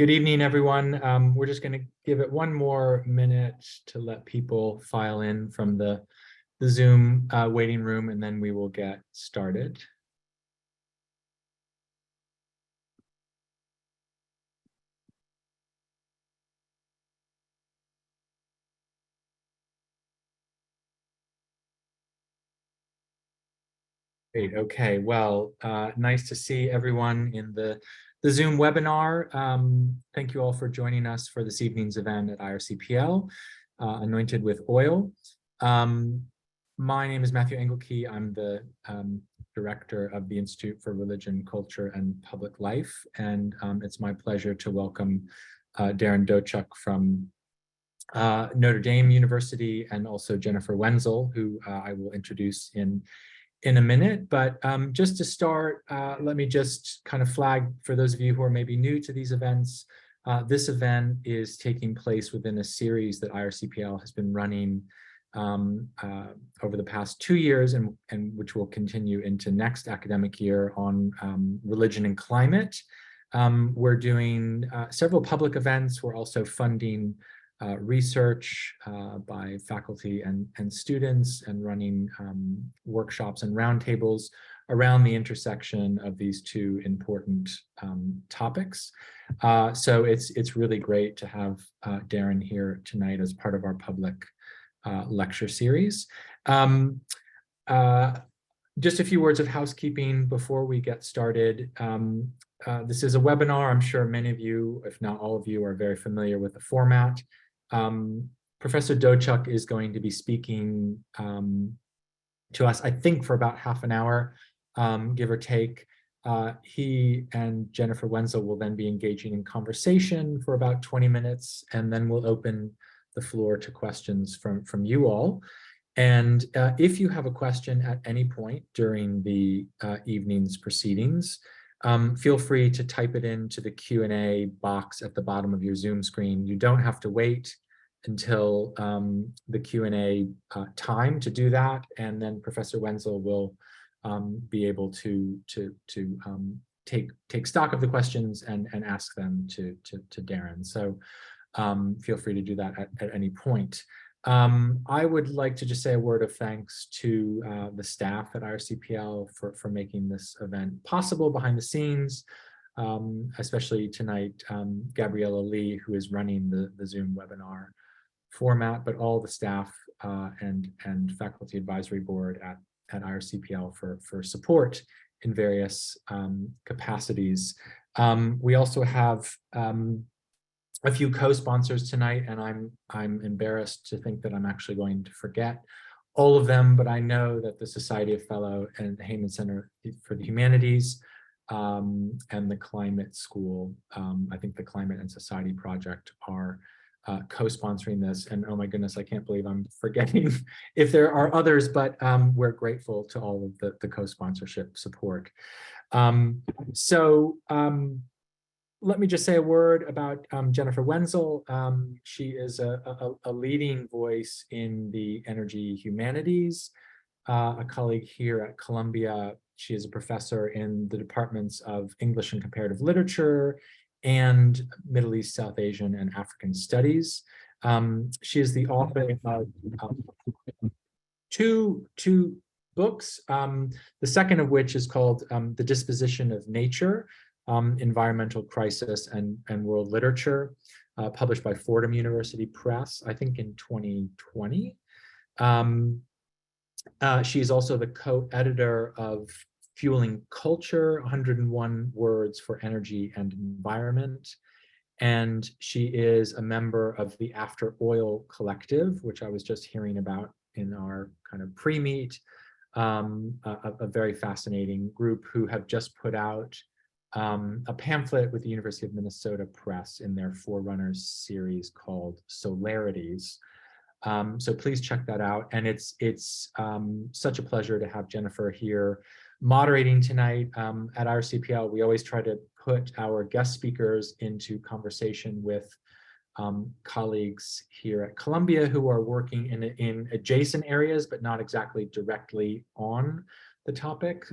Good evening, everyone. We're just going to give it one more minute to let people file in from the Zoom waiting room, and then we will get started. Great. Okay. Well, nice to see everyone in the Zoom webinar. Thank you all for joining us for this evening's event at IRCPL, Anointed with Oil. My name is Matthew Engelke. I'm the director of the Institute for Religion, Culture, and Public Life. And it's my pleasure to welcome Darren Dochuk from Notre Dame University, and also Jennifer Wenzel, who I will introduce in a minute. But just to start, let me just kind of flag for those of you who are maybe new to these events. This event is taking place within a series that IRCPL has been running over the past 2 years, and which will continue into next academic year, on religion and climate. We're doing several public events. We're also funding research by faculty and students, and running workshops and roundtables around the intersection of these two important topics. So it's really great to have Darren here tonight as part of our public lecture series. Just a few words of housekeeping before we get started. This is a webinar. I'm sure many of you, if not all of you, are very familiar with the format. Professor Dochuk is going to be speaking to us, I think, for about half an hour, give or take. He and Jennifer Wenzel will then be engaging in conversation for about 20 minutes, and then we'll open the floor to questions from you all. And if you have a question at any point during the evening's proceedings, feel free to type it into the Q&A box at the bottom of your Zoom screen. You don't have to wait until the Q&A time to do that, and then Professor Wenzel will be able to take stock of the questions and ask them to Darren. So feel free to do that at any point. I would like to just say a word of thanks to the staff at IRCPL for making this event possible behind the scenes, especially tonight, Gabriella Lee, who is running the Zoom webinar format, but all the staff and faculty advisory board at IRCPL for support in various capacities. We also have a few co-sponsors tonight, and I'm embarrassed to think that I'm actually going to forget all of them, but I know that the Society of Fellow and the Heyman Center for the Humanities and the Climate School, I think the Climate and Society Project, are co-sponsoring this. And oh my goodness, I can't believe I'm forgetting if there are others, but we're grateful to all of the co-sponsorship support. Let me just say a word about Jennifer Wenzel. She is a leading voice in the energy humanities, a colleague here at Columbia. She is a professor in the departments of English and Comparative Literature and Middle East, South Asian, and African Studies. She is the author of two books, the second of which is called The Disposition of Nature, Environmental Crisis and World Literature, published by Fordham University Press, I think in 2020. She is also the co-editor of Fueling Culture, 101 Words for Energy and Environment. And she is a member of the After Oil Collective, which I was just hearing about in our kind of pre-meet, a very fascinating group who have just put out a pamphlet with the University of Minnesota Press in their Forerunners series called Solarities. So please check that out. And it's such a pleasure to have Jennifer here moderating tonight. At IRCPL, we always try to put our guest speakers into conversation with colleagues here at Columbia who are working in adjacent areas, but not exactly directly on the topic,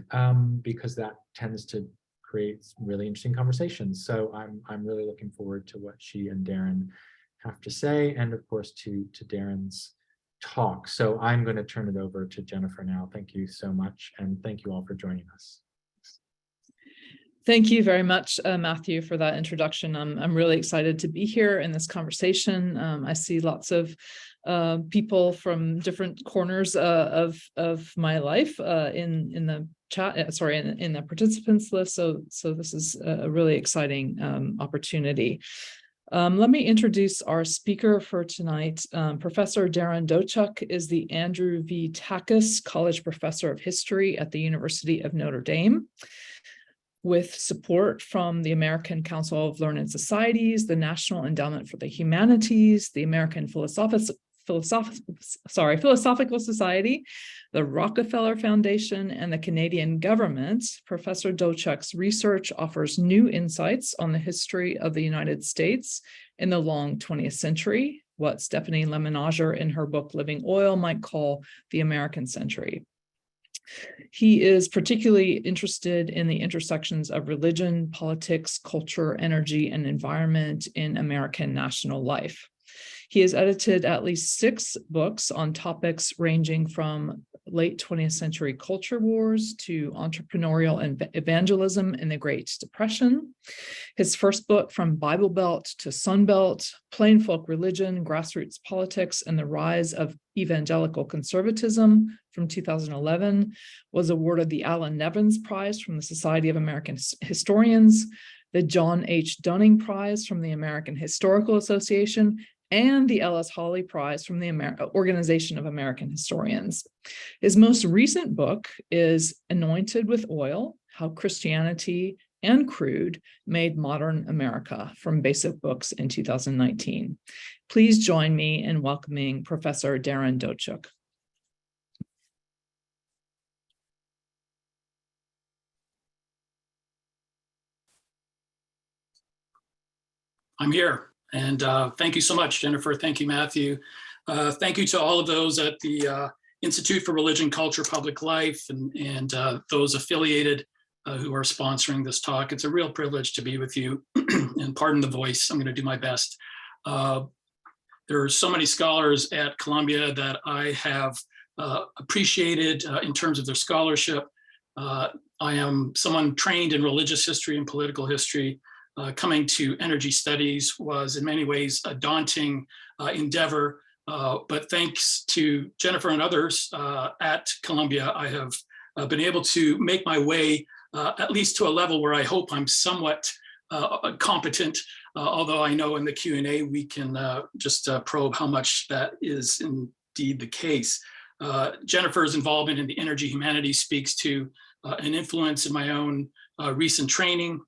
because that tends to create really interesting conversations. So I'm really looking forward to what she and Darren have to say, and of course to Darren's talk. So I'm going to turn it over to Jennifer now. Thank you so much, and thank you all for joining us. Thank you very much, Matthew, for that introduction. I'm really excited to be here in this conversation. I see lots of people from different corners of my life in the chat. In the participants list. So this is a really exciting opportunity. Let me introduce our speaker for tonight. Professor Darren Dochuk is the Andrew V. Takacs College Professor of History at the University of Notre Dame. With support from the American Council of Learned Societies, the National Endowment for the Humanities, the American Philosophical Society, the Rockefeller Foundation, and the Canadian government, Professor Dochuk's research offers new insights on the history of the United States in the long 20th century, what Stephanie Lemenager in her book Living Oil might call the American century. He is particularly interested in the intersections of religion, politics, culture, energy, and environment in American national life. He has edited at least 6 books on topics ranging from late 20th century culture wars to entrepreneurial and evangelism in the Great Depression. His first book, From Bible Belt to Sun Belt, Plain Folk Religion, Grassroots Politics, and the Rise of Evangelical Conservatism from 2011, was awarded the Allan Nevins Prize from the Society of American Historians, the John H. Dunning Prize from the American Historical Association, and the Ellis Hawley Prize from the Organization of American Historians. His most recent book is Anointed with Oil: How Christianity and Crude Made Modern America, from Basic Books in 2019. Please join me in welcoming Professor Darren Dochuk. I'm here. And thank you so much, Jennifer. Thank you, Matthew. Thank you to all of those at the Institute for Religion, Culture, Public Life, and those affiliated who are sponsoring this talk. It's a real privilege to be with you. And pardon the voice, I'm going to do my best. There are so many scholars at Columbia that I have appreciated in terms of their scholarship. I am someone trained in religious history and political history. Coming to energy studies was in many ways a daunting endeavor, but thanks to Jennifer and others at Columbia, I have been able to make my way at least to a level where I hope I'm somewhat competent, although I know in the Q&A we can just probe how much that is indeed the case. Jennifer's involvement in the energy humanities speaks to an influence in my own recent training.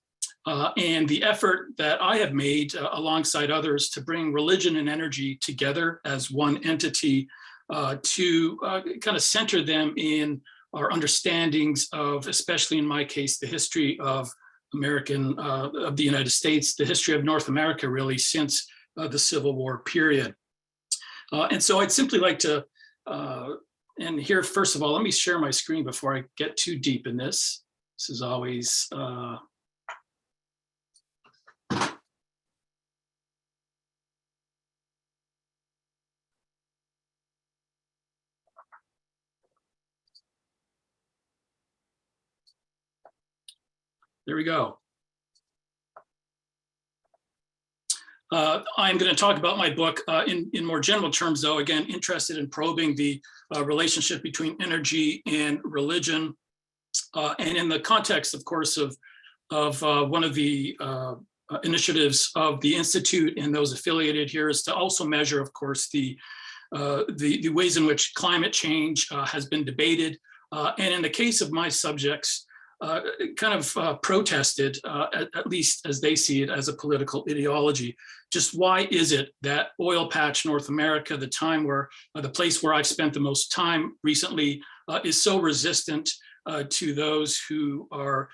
And the effort that I have made alongside others to bring religion and energy together as one entity to kind of center them in our understandings of, especially in my case, the history of the United States, the history of North America, really, since the Civil War period. And so I'd simply like to, and here, first of all, let me share my screen before I get too deep in this. This is always, there we go. I'm going to talk about my book in more general terms, though, again, interested in probing the relationship between energy and religion. And in the context, of course, of one of the initiatives of the Institute and those affiliated here is to also measure, of course, the ways in which climate change has been debated. And in the case of my subjects, kind of protested, at least as they see it, as a political ideology. Just why is it that oil patch North America, the place where I've spent the most time recently, is so resistant to those who are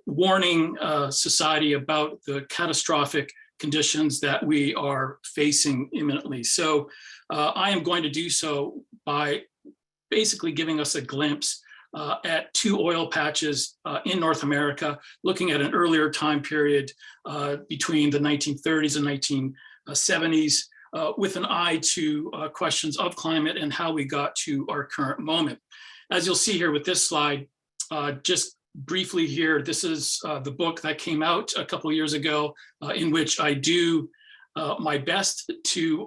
warning society about the catastrophic conditions that we are facing imminently. So I am going to do so by basically giving us a glimpse at 2 oil patches in North America, looking at an earlier time period between the 1930s and 1970s, with an eye to questions of climate and how we got to our current moment. As you'll see here with this slide, just briefly here, this is the book that came out a couple of years ago, in which I do my best to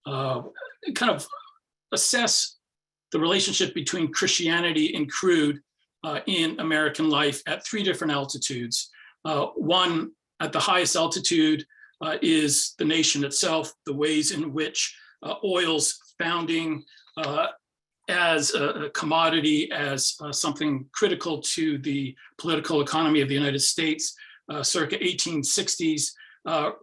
kind of assess the relationship between Christianity and crude in American life at 3 different altitudes. One, at the highest altitude, is the nation itself, the ways in which oil's founding as a commodity, as something critical to the political economy of the United States, circa 1860s,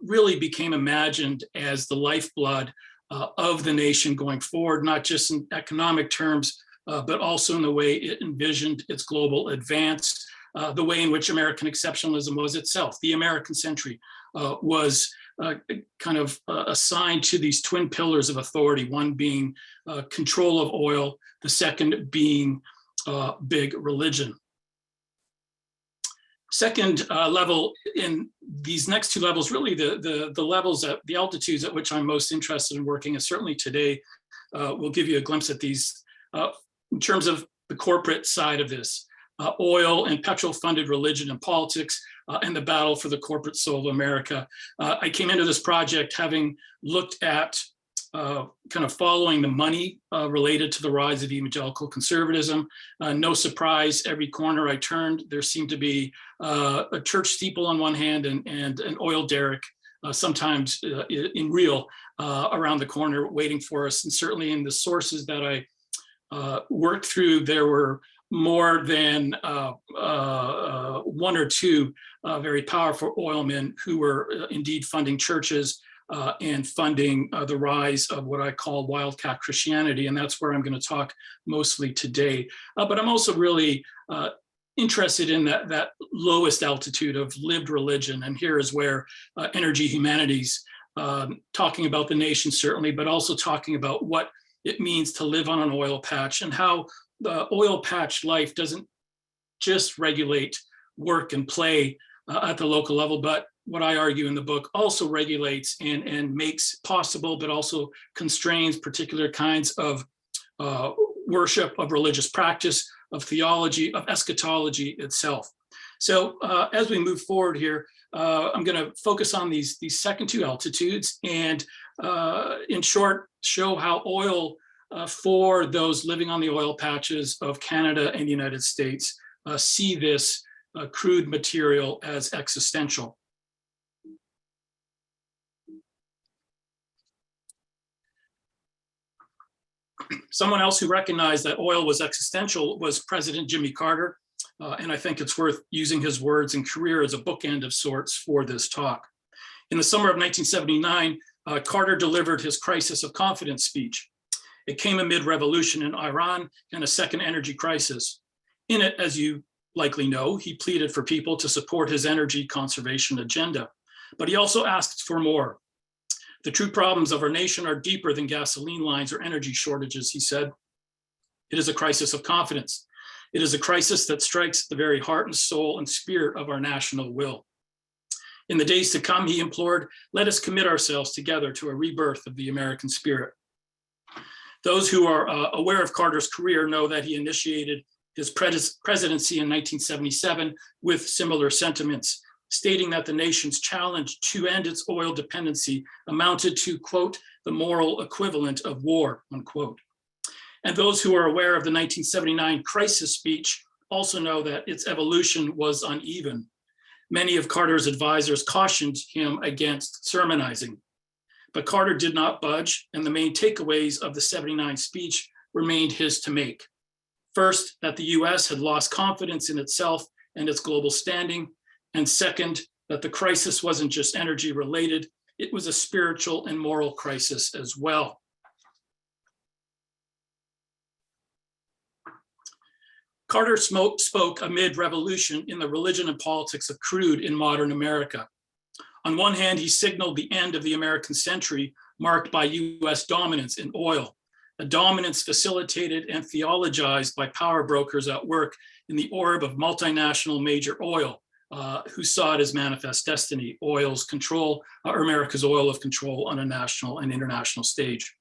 really became imagined as the lifeblood of the nation going forward, not just in economic terms, but also in the way it envisioned its global advance, the way in which American exceptionalism was itself. The American century was kind of assigned to these twin pillars of authority, one being control of oil, the second being big religion. Second level, in these next 2 levels, really the levels at the altitudes at which I'm most interested in working, and certainly today we'll give you a glimpse at these in terms of the corporate side of this, oil and petrol-funded religion and politics, and the battle for the corporate soul of America. I came into this project having looked at kind of following the money related to the rise of evangelical conservatism. No surprise, every corner I turned, there seemed to be a church steeple on one hand and an oil derrick, sometimes in real, around the corner waiting for us. And certainly in the sources that I worked through, there were more than 1 or 2 very powerful oilmen who were indeed funding churches and funding the rise of what I call wildcat Christianity. And that's where I'm going to talk mostly today. But I'm also really interested in that lowest altitude of lived religion. And here is where Energy Humanities, talking about the nation certainly, but also talking about what it means to live on an oil patch and how the oil patch life doesn't just regulate work and play at the local level, but what I argue in the book also regulates and makes possible, but also constrains particular kinds of worship, of religious practice, of theology, of eschatology itself. So as we move forward here, I'm going to focus on these second 2 altitudes and in short, show how oil for those living on the oil patches of Canada and the United States see this crude material as existential. Someone else who recognized that oil was existential was President Jimmy Carter, and I think it's worth using his words and career as a bookend of sorts for this talk. In the summer of 1979, Carter delivered his crisis of confidence speech. It came amid revolution in Iran and a second energy crisis. In it, as you likely know, he pleaded for people to support his energy conservation agenda, but he also asked for more. The true problems of our nation are deeper than gasoline lines or energy shortages, he said. It is a crisis of confidence. It is a crisis that strikes the very heart and soul and spirit of our national will. In the days to come, he implored, let us commit ourselves together to a rebirth of the American spirit. Those who are aware of Carter's career know that he initiated his presidency in 1977 with similar sentiments, stating that the nation's challenge to end its oil dependency amounted to, quote, the moral equivalent of war, unquote. And those who are aware of the 1979 crisis speech also know that its evolution was uneven. Many of Carter's advisors cautioned him against sermonizing, but Carter did not budge, and the main takeaways of the 79 speech remained his to make. First, that the US had lost confidence in itself and its global standing, and second, that the crisis wasn't just energy related, it was a spiritual and moral crisis as well. Carter spoke amid revolution in the religion and politics of crude in modern America. On one hand, he signaled the end of the American century marked by US dominance in oil. a dominance facilitated and theologized by power brokers at work in the orb of multinational major oil, who saw it as manifest destiny, oil's control, or America's oil of control on a national and international stage.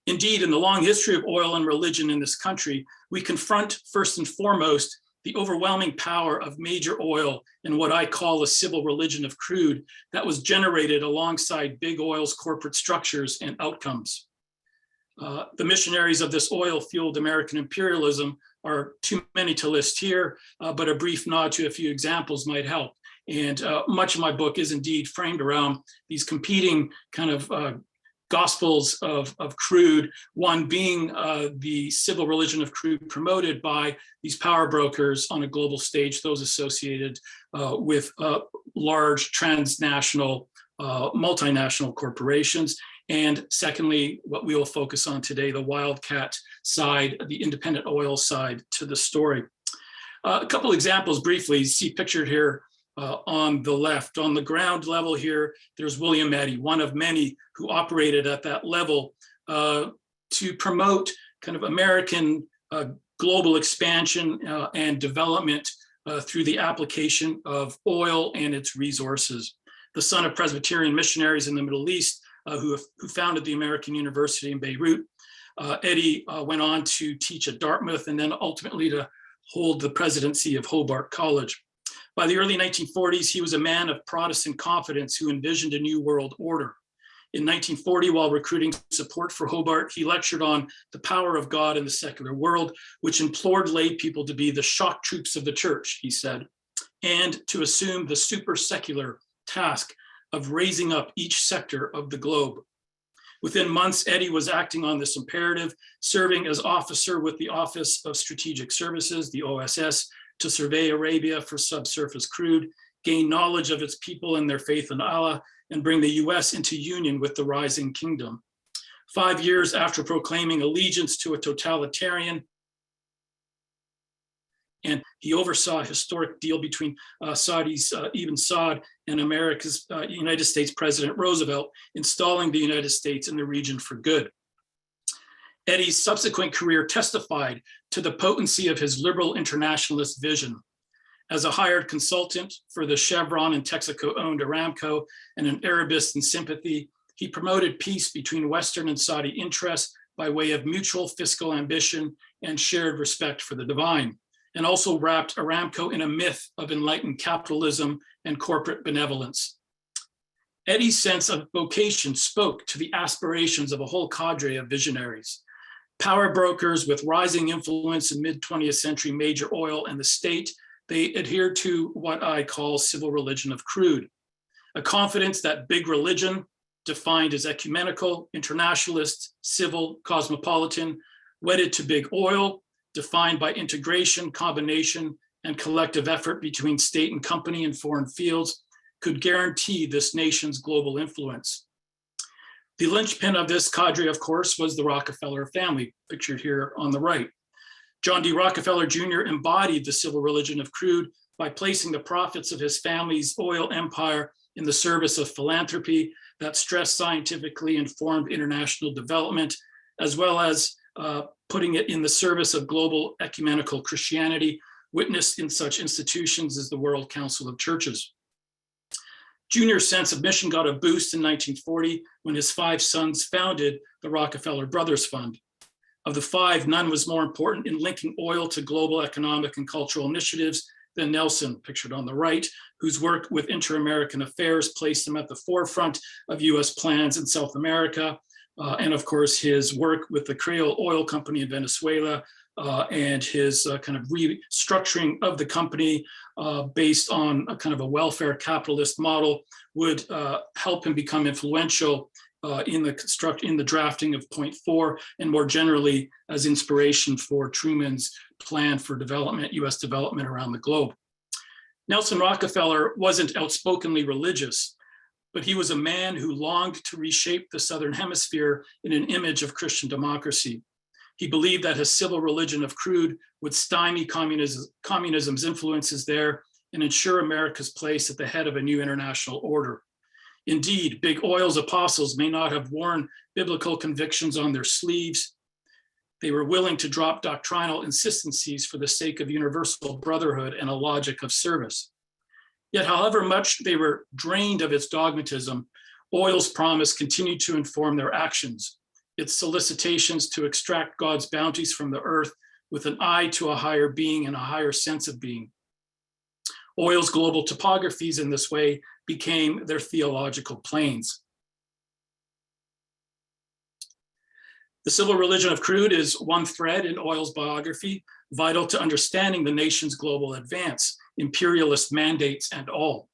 Indeed, in the long history of oil and religion in this country, we confront first and foremost the overwhelming power of major oil in what I call a civil religion of crude that was generated alongside big oil's corporate structures and outcomes. The missionaries of this oil-fueled American imperialism are too many to list here, but a brief nod to a few examples might help. And much of my book is indeed framed around these competing kind of gospels of crude, one being the civil religion of crude promoted by these power brokers on a global stage, those associated with large transnational, multinational corporations. And secondly, what we will focus on today, the wildcat side, the independent oil side to the story. A couple examples briefly, see pictured here on the left. On the ground level here, there's William Eddy, one of many who operated at that level to promote kind of American global expansion and development through the application of oil and its resources. The son of Presbyterian missionaries in the Middle East who founded the American University in Beirut, Eddy went on to teach at Dartmouth and then ultimately to hold the presidency of Hobart College. By the early 1940s, he was a man of Protestant confidence who envisioned a new world order. In 1940, while recruiting support for Hobart, he lectured on the power of God in the secular world, which implored lay people to be the shock troops of the church, he said, and to assume the super secular task of raising up each sector of the globe. Within months, Eddy was acting on this imperative, serving as officer with the Office of Strategic Services, the OSS, to survey Arabia for subsurface crude, gain knowledge of its people and their faith in Allah, and bring the US into union with the rising kingdom. 5 years after proclaiming allegiance to a totalitarian, and he oversaw a historic deal between Saudi's Ibn Saud and America's United States President Roosevelt, installing the United States in the region for good. Eddy's subsequent career testified to the potency of his liberal internationalist vision. As a hired consultant for the Chevron and Texaco-owned Aramco and an Arabist in sympathy, he promoted peace between Western and Saudi interests by way of mutual fiscal ambition and shared respect for the divine, and also wrapped Aramco in a myth of enlightened capitalism and corporate benevolence. Eddy's sense of vocation spoke to the aspirations of a whole cadre of visionaries. Power brokers with rising influence in mid-20th century major oil and the state, they adhered to what I call civil religion of crude, a confidence that big religion, defined as ecumenical, internationalist, civil, cosmopolitan, wedded to big oil, defined by integration, combination, and collective effort between state and company in foreign fields, could guarantee this nation's global influence. The linchpin of this cadre, of course, was the Rockefeller family, pictured here on the right. John D. Rockefeller Jr. embodied the civil religion of crude by placing the profits of his family's oil empire in the service of philanthropy that stressed scientifically informed international development, as well as putting it in the service of global ecumenical Christianity, witnessed in such institutions as the World Council of Churches. Junior's sense of mission got a boost in 1940 when his 5 sons founded the Rockefeller Brothers Fund. Of the 5, none was more important in linking oil to global economic and cultural initiatives than Nelson, pictured on the right, whose work with inter-American affairs placed him at the forefront of US plans in South America, and of course his work with the Creole Oil Company in Venezuela, and his kind of restructuring of the company based on a kind of a welfare capitalist model would help him become influential in the drafting of Point 4, and more generally as inspiration for Truman's plan for development, US development around the globe. Nelson Rockefeller wasn't outspokenly religious, but he was a man who longed to reshape the Southern Hemisphere in an image of Christian democracy. He believed that his civil religion of crude would stymie communism's influences there and ensure America's place at the head of a new international order. Indeed, big oil's apostles may not have worn biblical convictions on their sleeves, They were willing to drop doctrinal insistencies for the sake of universal brotherhood and a logic of service. Yet, however much they were drained of its dogmatism, oil's promise continued to inform their actions, its solicitations to extract God's bounties from the earth with an eye to a higher being and a higher sense of being. Oil's global topographies in this way became their theological planes. The civil religion of Crude is one thread in oil's biography, vital to understanding the nation's global advance, imperialist mandates and all.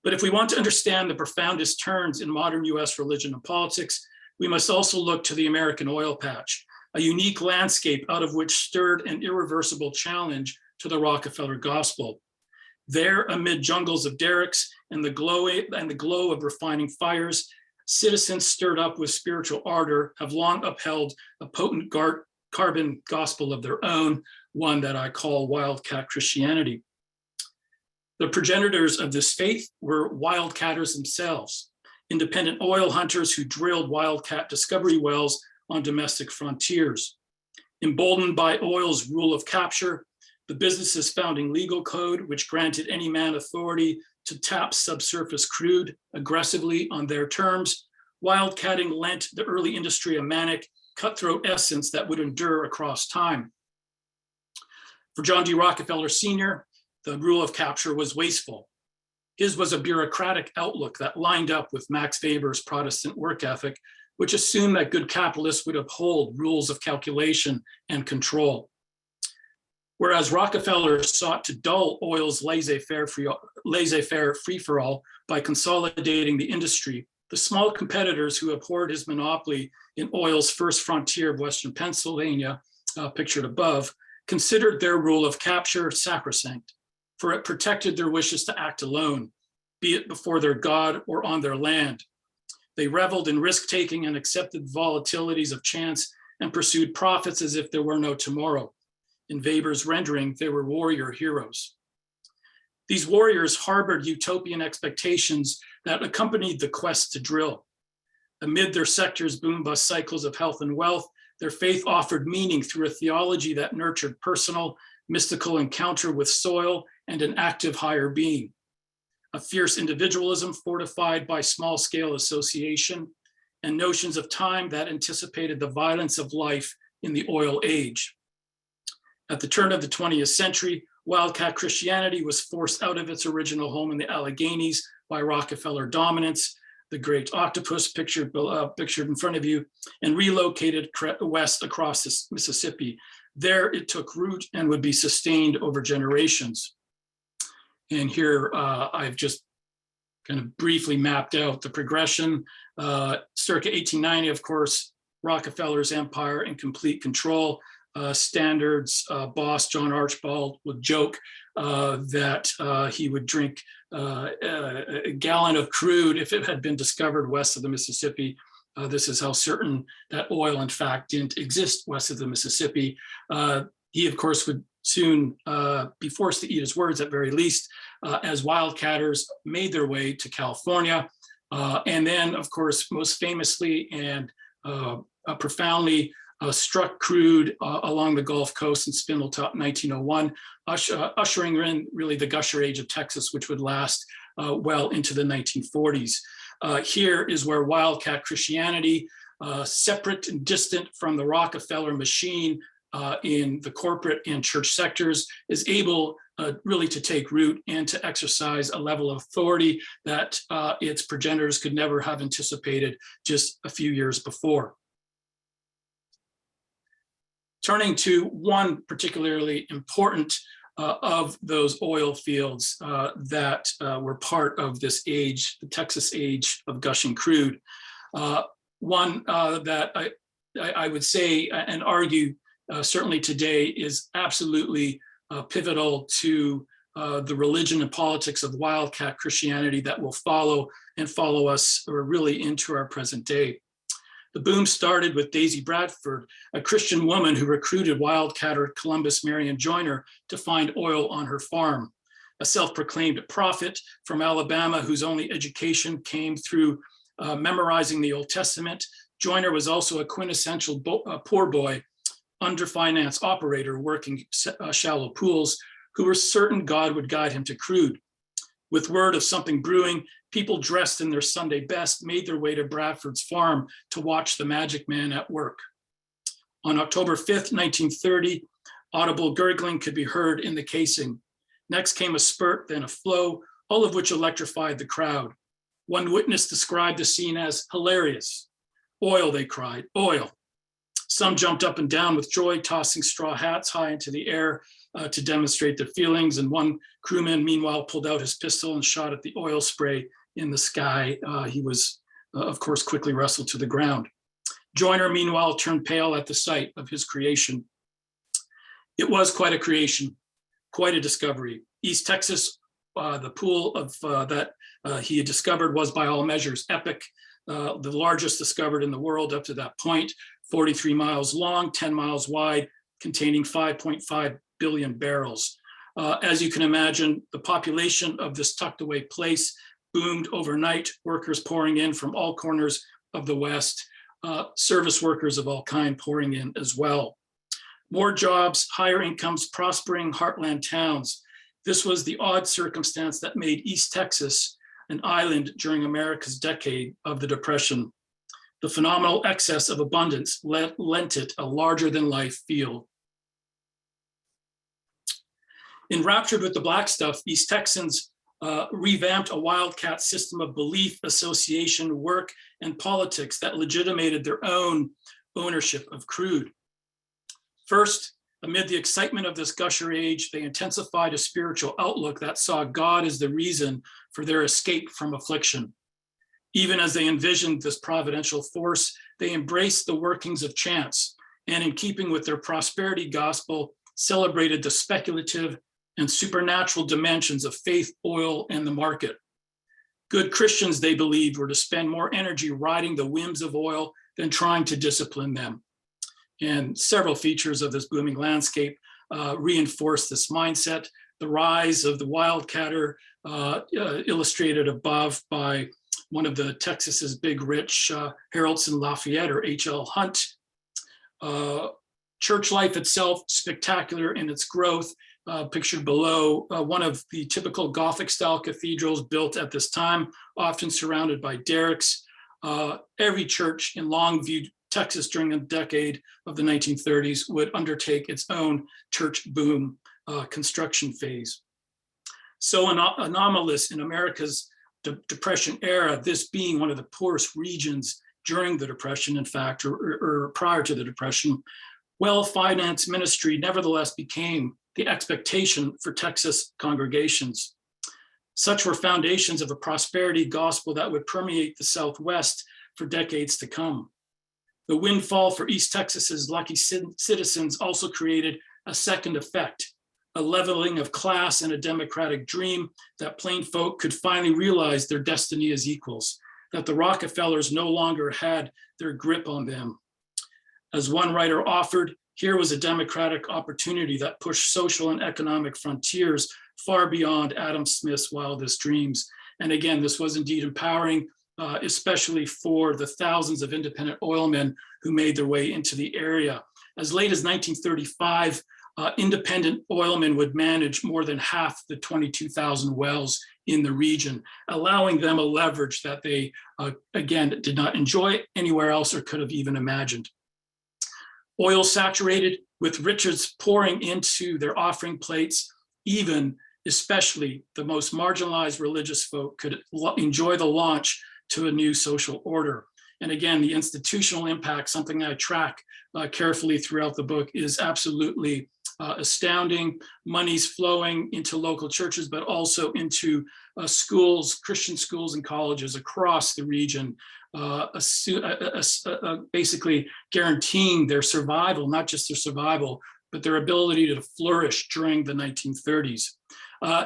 But if we want to understand the profoundest turns in modern US religion and politics, we must also look to the American oil patch, a unique landscape out of which stirred an irreversible challenge to the Rockefeller gospel. There, amid jungles of derricks and the glow of refining fires, citizens stirred up with spiritual ardor have long upheld a potent carbon gospel of their own, one that I call wildcat Christianity. The progenitors of this faith were wildcatters themselves, independent oil hunters who drilled wildcat discovery wells on domestic frontiers. Emboldened by oil's rule of capture, the business's founding legal code, which granted any man authority to tap subsurface crude aggressively on their terms, wildcatting lent the early industry a manic, cutthroat essence that would endure across time. For John D. Rockefeller Sr., the rule of capture was wasteful. His was a bureaucratic outlook that lined up with Max Weber's Protestant work ethic, which assumed that good capitalists would uphold rules of calculation and control. Whereas Rockefeller sought to dull oil's laissez-faire free-for-all by consolidating the industry, the small competitors who abhorred his monopoly in oil's first frontier of Western Pennsylvania, pictured above, considered their rule of capture sacrosanct, for it protected their wishes to act alone, be it before their God or on their land. They reveled in risk-taking and accepted volatilities of chance and pursued profits as if there were no tomorrow. In Weber's rendering, they were warrior heroes. These warriors harbored utopian expectations that accompanied the quest to drill. Amid their sector's boom-bust cycles of health and wealth, their faith offered meaning through a theology that nurtured personal, mystical encounter with soil and an active higher being. A fierce individualism fortified by small-scale association and notions of time that anticipated the violence of life in the oil age. At the turn of the 20th century, wildcat Christianity was forced out of its original home in the Alleghenies by Rockefeller dominance, the great octopus pictured in front of you, and relocated west across the Mississippi. There it took root and would be sustained over generations. And here I've just kind of briefly mapped out the progression. Circa 1890, of course, Rockefeller's empire in complete control. Standard's boss, John Archibald, would joke that he would drink a gallon of crude if it had been discovered west of the Mississippi. This is how certain that oil, in fact, didn't exist west of the Mississippi. He, of course, would soon be forced to eat his words, at very least, as wildcatters made their way to California. And then, of course, most famously and profoundly struck crude along the Gulf Coast in Spindletop 1901, ushering in really the Gusher Age of Texas, which would last well into the 1940s. Here is where wildcat Christianity, separate and distant from the Rockefeller machine in the corporate and church sectors, is able really to take root and to exercise a level of authority that its progenitors could never have anticipated just a few years before. Turning to one particularly important of those oil fields that were part of this age, the Texas age of gushing crude. One that I would say and argue certainly today is absolutely pivotal to the religion and politics of wildcat Christianity that will follow us really into our present day. The boom started with Daisy Bradford, a Christian woman who recruited wildcatter Columbus Marion Joyner to find oil on her farm. A self-proclaimed prophet from Alabama whose only education came through memorizing the Old Testament, Joyner was also a quintessential poor boy underfinanced operator working shallow pools who were certain God would guide him to Crude. With word of something brewing, people dressed in their Sunday best made their way to Bradford's farm to watch the magic man at work. On October 5th, 1930, audible gurgling could be heard in the casing. Next came a spurt, then a flow, all of which electrified the crowd. One witness described the scene as hilarious. Oil, they cried, oil. Some jumped up and down with joy, tossing straw hats high into the air to demonstrate their feelings. And one crewman, meanwhile, pulled out his pistol and shot at the oil spray in the sky. He was, of course, quickly wrestled to the ground. Joyner, meanwhile, turned pale at the sight of his creation. It was quite a creation, quite a discovery. East Texas, the pool of that he had discovered was by all measures epic, the largest discovered in the world up to that point, 43 miles long, 10 miles wide, containing 5.5 billion barrels. As you can imagine, the population of this tucked away place boomed overnight, workers pouring in from all corners of the West, service workers of all kind pouring in as well. More jobs, higher incomes, prospering heartland towns. This was the odd circumstance that made East Texas an island during America's decade of the Depression. The phenomenal excess of abundance lent it a larger-than-life feel. Enraptured with the black stuff, East Texans revamped a wildcat system of belief, association, work, and politics that legitimated their own ownership of Crude. First, amid the excitement of this gusher age, they intensified a spiritual outlook that saw God as the reason for their escape from affliction. Even as they envisioned this providential force, they embraced the workings of chance, and in keeping with their prosperity gospel, celebrated the speculative and supernatural dimensions of faith, oil, and the market. Good Christians, they believed, were to spend more energy riding the whims of oil than trying to discipline them. And several features of this booming landscape reinforce this mindset. The rise of the wildcatter, illustrated above by one of the Texas's big rich, Haraldson Lafayette or H.L. Hunt. Church life itself, spectacular in its growth, pictured below, one of the typical Gothic style cathedrals built at this time, often surrounded by derricks. Every church in Longview, Texas during the decade of the 1930s would undertake its own church boom construction phase. So anomalous in America's Depression era, this being one of the poorest regions during the Depression, in fact, or prior to the Depression, well-financed ministry nevertheless became the expectation for Texas congregations. Such were foundations of a prosperity gospel that would permeate the Southwest for decades to come. The windfall for East Texas's lucky citizens also created a second effect, a leveling of class and a democratic dream that plain folk could finally realize their destiny as equals, that the Rockefellers no longer had their grip on them. As one writer offered, here was a democratic opportunity that pushed social and economic frontiers far beyond Adam Smith's wildest dreams. And again, this was indeed empowering, especially for the thousands of independent oilmen who made their way into the area. As late as 1935, independent oilmen would manage more than half the 22,000 wells in the region, allowing them a leverage that they, again, did not enjoy anywhere else or could have even imagined. Oil saturated with riches pouring into their offering plates, even especially the most marginalized religious folk could enjoy the launch to a new social order. And again, the institutional impact, something I track carefully throughout the book, is absolutely astounding. Money's flowing into local churches, but also into schools, Christian schools and colleges across the region, basically guaranteeing their survival, not just their survival, but their ability to flourish during the 1930s.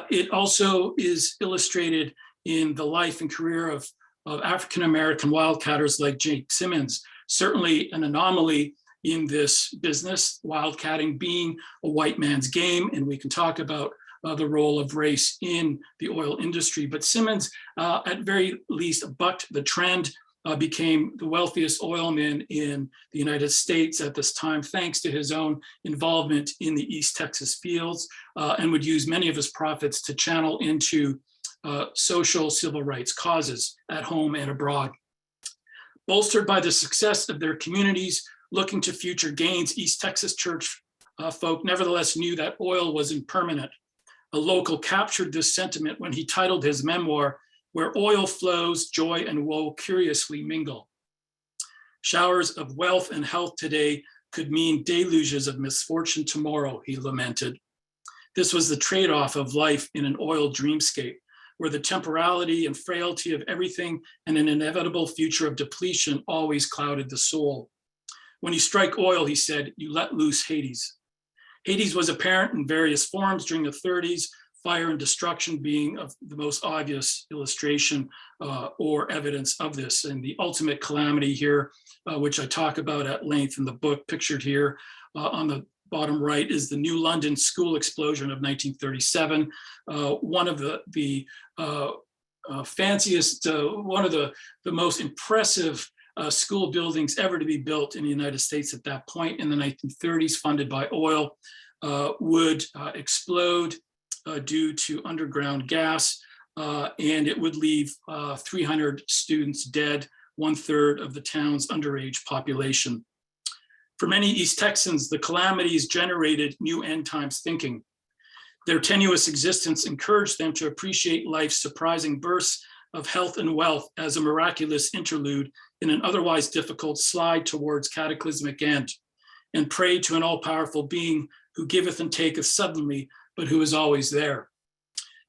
It also is illustrated in the life and career of African-American wildcatters like Jake Simmons, certainly an anomaly in this business, wildcatting being a white man's game, and we can talk about the role of race in the oil industry. But Simmons, at very least, bucked the trend, became the wealthiest oilman in the United States at this time, thanks to his own involvement in the East Texas fields, and would use many of his profits to channel into social civil rights causes at home and abroad. Bolstered by the success of their communities, looking to future gains, East Texas church folk nevertheless knew that oil was impermanent. A local captured this sentiment when he titled his memoir, "Where Oil Flows, Joy and Woe Curiously Mingle." Showers of wealth and health today could mean deluges of misfortune tomorrow, he lamented. This was the trade-off of life in an oil dreamscape, where the temporality and frailty of everything and an inevitable future of depletion always clouded the soul. When you strike oil, he said, you let loose Hades. Hades was apparent in various forms during the 30s, fire and destruction being of the most obvious illustration or evidence of this. And the ultimate calamity here, which I talk about at length in the book, pictured here on the bottom right, is the New London school explosion of 1937. One of the fanciest, one of the most impressive school buildings ever to be built in the United States at that point in the 1930s, funded by oil, would explode due to underground gas, and it would leave 300 students dead, 1/3 of the town's underage population. For many East Texans, the calamities generated new end times thinking. Their tenuous existence encouraged them to appreciate life's surprising bursts of health and wealth as a miraculous interlude in an otherwise difficult slide towards cataclysmic end, and pray to an all-powerful being who giveth and taketh suddenly, but who is always there.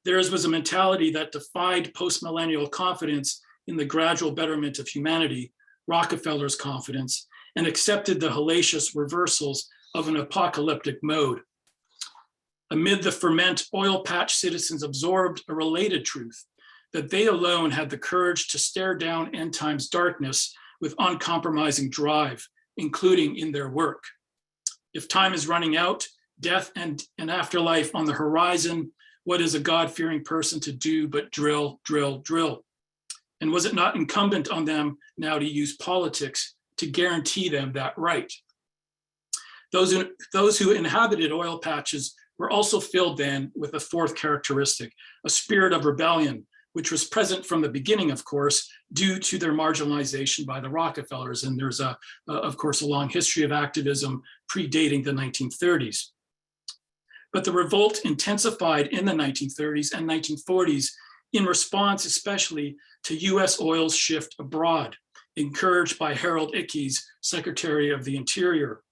Theirs was a mentality that defied post-millennial confidence in the gradual betterment of humanity, Rockefeller's confidence, and accepted the hellacious reversals of an apocalyptic mode. Amid the ferment, oil patch citizens absorbed a related truth, that they alone had the courage to stare down end times darkness with uncompromising drive, including in their work. If time is running out, death and an afterlife on the horizon, what is a God-fearing person to do but drill, drill, drill? And was it not incumbent on them now to use politics to guarantee them that right? Those who inhabited oil patches were also filled then with a fourth characteristic, a spirit of rebellion, which was present from the beginning, of course, due to their marginalization by the Rockefellers. And there's, of course, a long history of activism predating the 1930s. But the revolt intensified in the 1930s and 1940s in response especially to US oil's shift abroad, encouraged by Harold Ickes, Secretary of the Interior.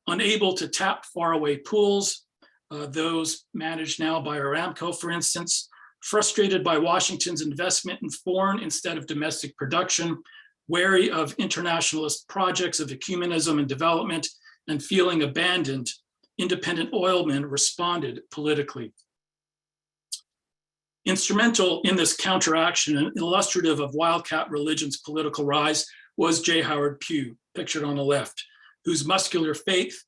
Unable to tap faraway pools, those managed now by Aramco, for instance, frustrated by Washington's investment in foreign instead of domestic production, wary of internationalist projects of ecumenism and development, and feeling abandoned, independent oilmen responded politically. Instrumental in this counteraction and illustrative of wildcat religion's political rise was J. Howard Pugh, pictured on the left, whose muscular faith,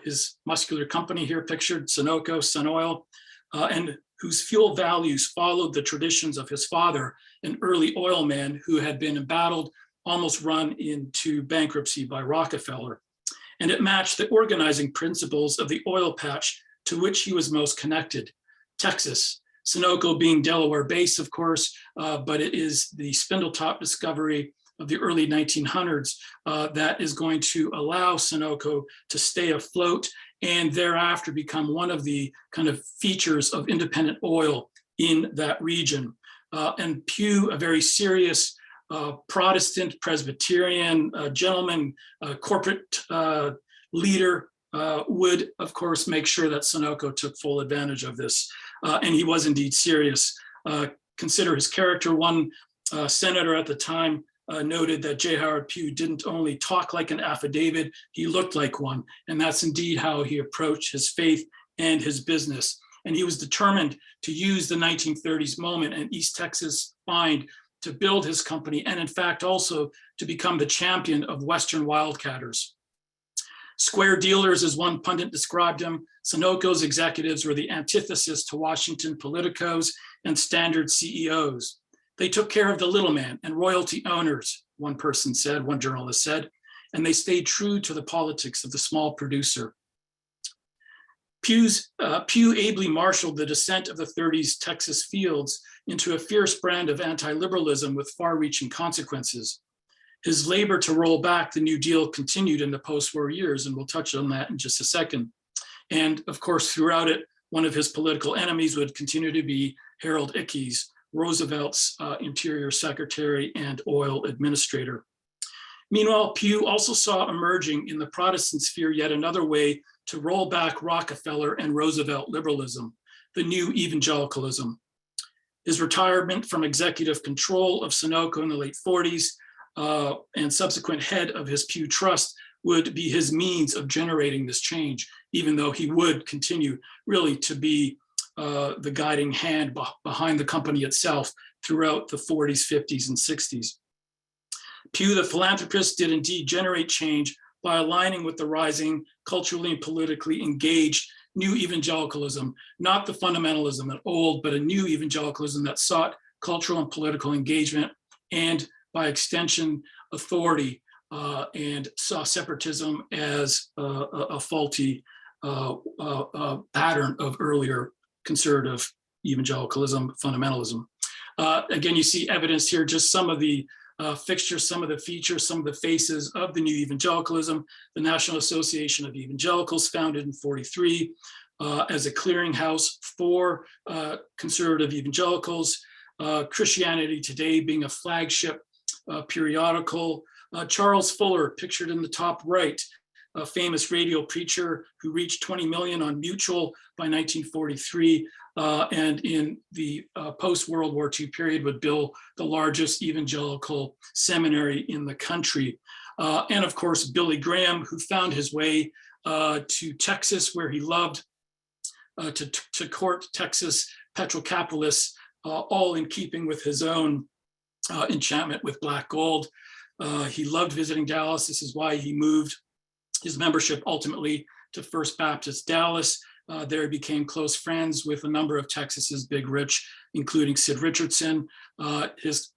his muscular company here pictured, Sunoco, Sun Oil, and whose fuel values followed the traditions of his father, an early oil man who had been embattled, almost run into bankruptcy by Rockefeller. And it matched the organizing principles of the oil patch to which he was most connected, Texas. Sunoco being Delaware based, of course, but it is the Spindletop discovery of the early 1900s that is going to allow Sunoco to stay afloat and thereafter become one of the kind of features of independent oil in that region. And Pugh, a very serious Protestant, Presbyterian gentleman, corporate leader, would, of course, make sure that Sunoco took full advantage of this. And he was indeed serious. Consider his character. One senator at the time noted that J. Howard Pugh didn't only talk like an affidavit, he looked like one. And that's indeed how he approached his faith and his business. And he was determined to use the 1930s moment and East Texas find to build his company, and in fact also to become the champion of Western wildcatters. Square dealers, as one pundit described him, Sunoco's executives were the antithesis to Washington politicos and standard CEOs. They took care of the little man and royalty owners, one person said, one journalist said, and they stayed true to the politics of the small producer. Pew ably marshaled the descent of the 30s Texas fields into a fierce brand of anti-liberalism with far-reaching consequences. His labor to roll back the New Deal continued in the post-war years, and we'll touch on that in just a second. And of course, throughout it, one of his political enemies would continue to be Harold Ickes, Roosevelt's Interior Secretary and oil administrator. Meanwhile, Pew also saw emerging in the Protestant sphere yet another way to roll back Rockefeller and Roosevelt liberalism, the new evangelicalism. His retirement from executive control of Sunoco in the late 40s and subsequent head of his Pew Trust would be his means of generating this change, even though he would continue really to be the guiding hand behind the company itself throughout the 40s, 50s, and 60s. Pew, the philanthropist, did indeed generate change by aligning with the rising, culturally and politically engaged new evangelicalism, not the fundamentalism that old, but a new evangelicalism that sought cultural and political engagement and, by extension, authority, and saw separatism as a faulty pattern of earlier conservative evangelicalism, fundamentalism. Again, you see evidence here, just some of the fixtures, some of the features, some of the faces of the new evangelicalism. The National Association of Evangelicals, founded in '43 as a clearinghouse for conservative evangelicals. Christianity Today being a flagship periodical. Charles Fuller, pictured in the top right, a famous radio preacher who reached 20 million on Mutual by 1943, and in the post-World War II period would build the largest evangelical seminary in the country. And of course, Billy Graham, who found his way to Texas, where he loved to court Texas petrocapitalists, all in keeping with his own enchantment with black gold. He loved visiting Dallas. This is why he moved his membership ultimately to First Baptist Dallas. There he became close friends with a number of Texas's big rich, including Sid Richardson. His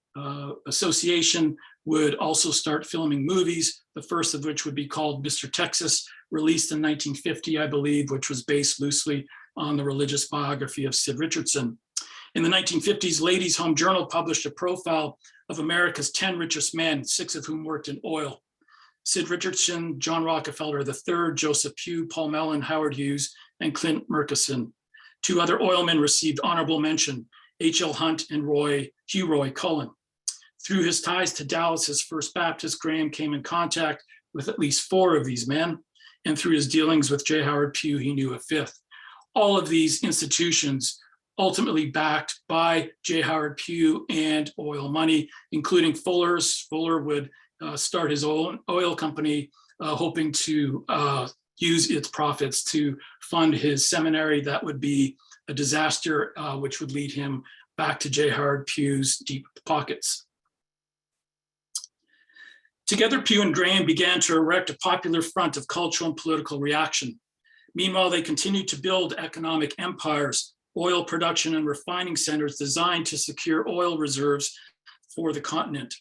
association would also start filming movies, the first of which would be called Mr. Texas, released in 1950, I believe, which was based loosely on the religious biography of Sid Richardson. In the 1950s, Ladies' Home Journal published a profile of America's 10 richest men, 6 of whom worked in oil. Sid Richardson, John Rockefeller III, Joseph Pew, Paul Mellon, Howard Hughes, and Clint Murchison. 2 other oilmen received honorable mention, H.L. Hunt and Hugh Roy Cullen. Through his ties to Dallas's First Baptist, Graham came in contact with at least 4 of these men, and through his dealings with J. Howard Pew, he knew a 5th. All of these institutions ultimately backed by J. Howard Pew and oil money, including Fuller's. Fuller would start his own oil company, hoping to use its profits to fund his seminary. That would be a disaster, which would lead him back to J. Howard Pew's deep pockets. Together, Pew and Graham began to erect a popular front of cultural and political reaction. Meanwhile, they continued to build economic empires, oil production and refining centers designed to secure oil reserves for the continent.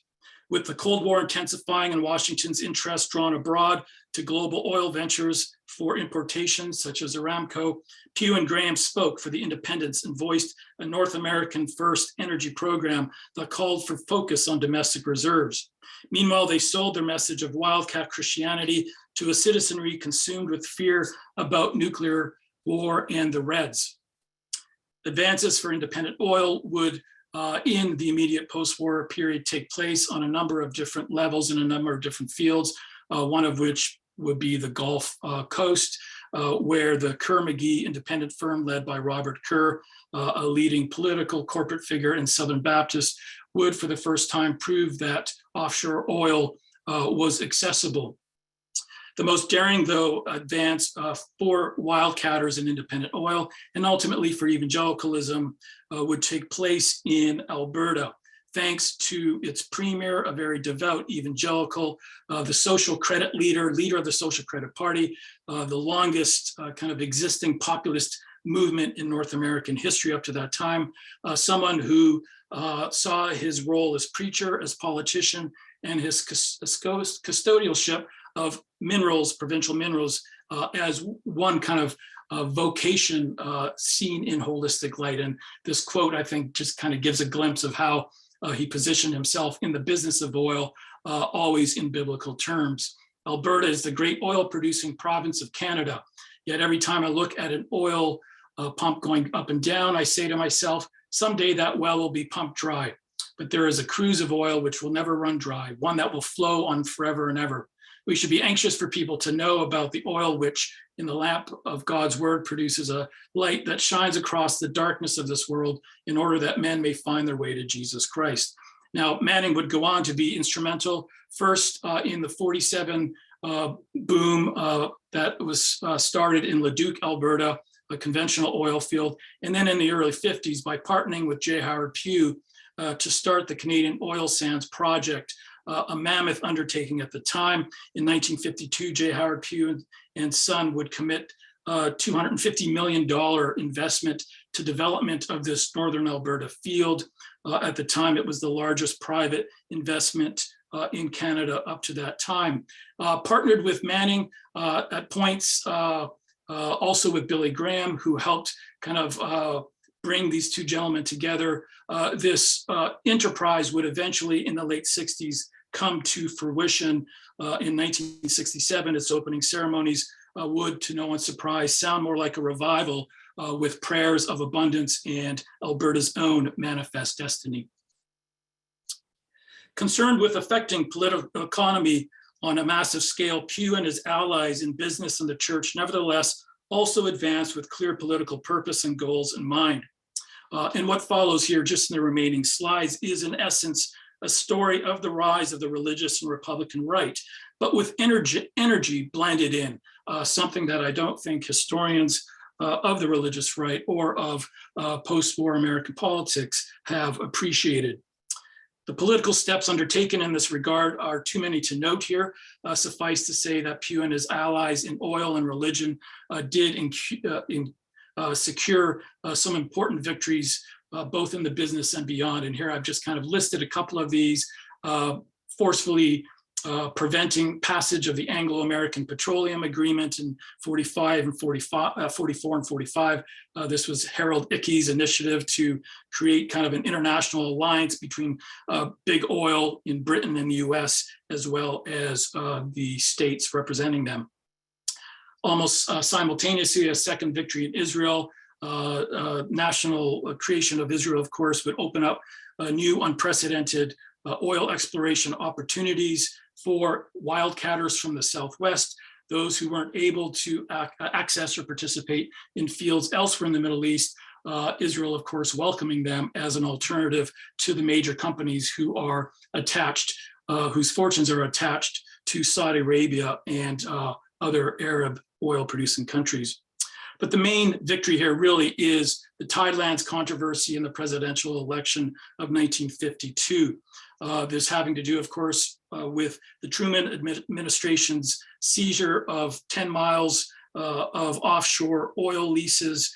With the Cold War intensifying and Washington's interest drawn abroad to global oil ventures for importation, such as Aramco, Pew and Graham spoke for the independents and voiced a North American first energy program that called for focus on domestic reserves. Meanwhile, they sold their message of wildcat Christianity to a citizenry consumed with fear about nuclear war and the Reds. Advances for independent oil would in the immediate post-war period take place on a number of different levels in a number of different fields, one of which would be the Gulf Coast, where the Kerr-McGee independent firm led by Robert Kerr, a leading political corporate figure in Southern Baptist, would for the first time prove that offshore oil was accessible. The most daring, though, advance for wildcatters in independent oil and ultimately for evangelicalism would take place in Alberta, thanks to its premier, a very devout evangelical, the social credit leader of the Social Credit Party, the longest kind of existing populist movement in North American history up to that time. Someone who saw his role as preacher, as politician, and his custodialship of minerals, provincial minerals, as one kind of vocation seen in holistic light. And this quote, I think, just kind of gives a glimpse of how he positioned himself in the business of oil, always in biblical terms. Alberta is the great oil producing province of Canada. Yet every time I look at an oil pump going up and down, I say to myself, someday that well will be pumped dry. But there is a cruise of oil which will never run dry, one that will flow on forever and ever. We should be anxious for people to know about the oil which in the lamp of God's word produces a light that shines across the darkness of this world in order that men may find their way to Jesus Christ. Now, Manning would go on to be instrumental first in the 47 boom that was started in Leduc, Alberta, a conventional oil field, and then in the early 50s by partnering with J. Howard Pugh to start the Canadian Oil Sands Project, a mammoth undertaking at the time. In 1952, J. Howard Pugh and son would commit $250 million investment to development of this Northern Alberta field. At the time, it was the largest private investment in Canada up to that time. Partnered with Manning at points, also with Billy Graham, who helped kind of bring these two gentlemen together. This enterprise would eventually, in the late 60s, come to fruition. In 1967, its opening ceremonies would, to no one's surprise, sound more like a revival with prayers of abundance and Alberta's own manifest destiny. Concerned with affecting political economy on a massive scale, Pugh and his allies in business and the church nevertheless also advanced with clear political purpose and goals in mind. And what follows here, just in the remaining slides, is in essence a story of the rise of the religious and Republican right, but with energy blended in, something that I don't think historians of the religious right or of post-war American politics have appreciated. The political steps undertaken in this regard are too many to note here. Suffice to say that Pugh and his allies in oil and religion did secure some important victories, both in the business and beyond. And here I've just kind of listed a couple of these, forcefully preventing passage of the Anglo-American Petroleum Agreement in 44 and 45. This was Harold Ickey's initiative to create kind of an international alliance between big oil in Britain and the US, as well as the states representing them. Almost simultaneously, a second victory in Israel, national creation of Israel, of course, would open up new unprecedented oil exploration opportunities for wildcatters from the Southwest, those who weren't able to access or participate in fields elsewhere in the Middle East. Israel, of course, welcoming them as an alternative to the major companies who are attached, whose fortunes are attached to Saudi Arabia and other Arab oil-producing countries. But the main victory here really is the Tidelands controversy in the presidential election of 1952. This having to do, of course, with the Truman administration's seizure of 10 miles of offshore oil leases,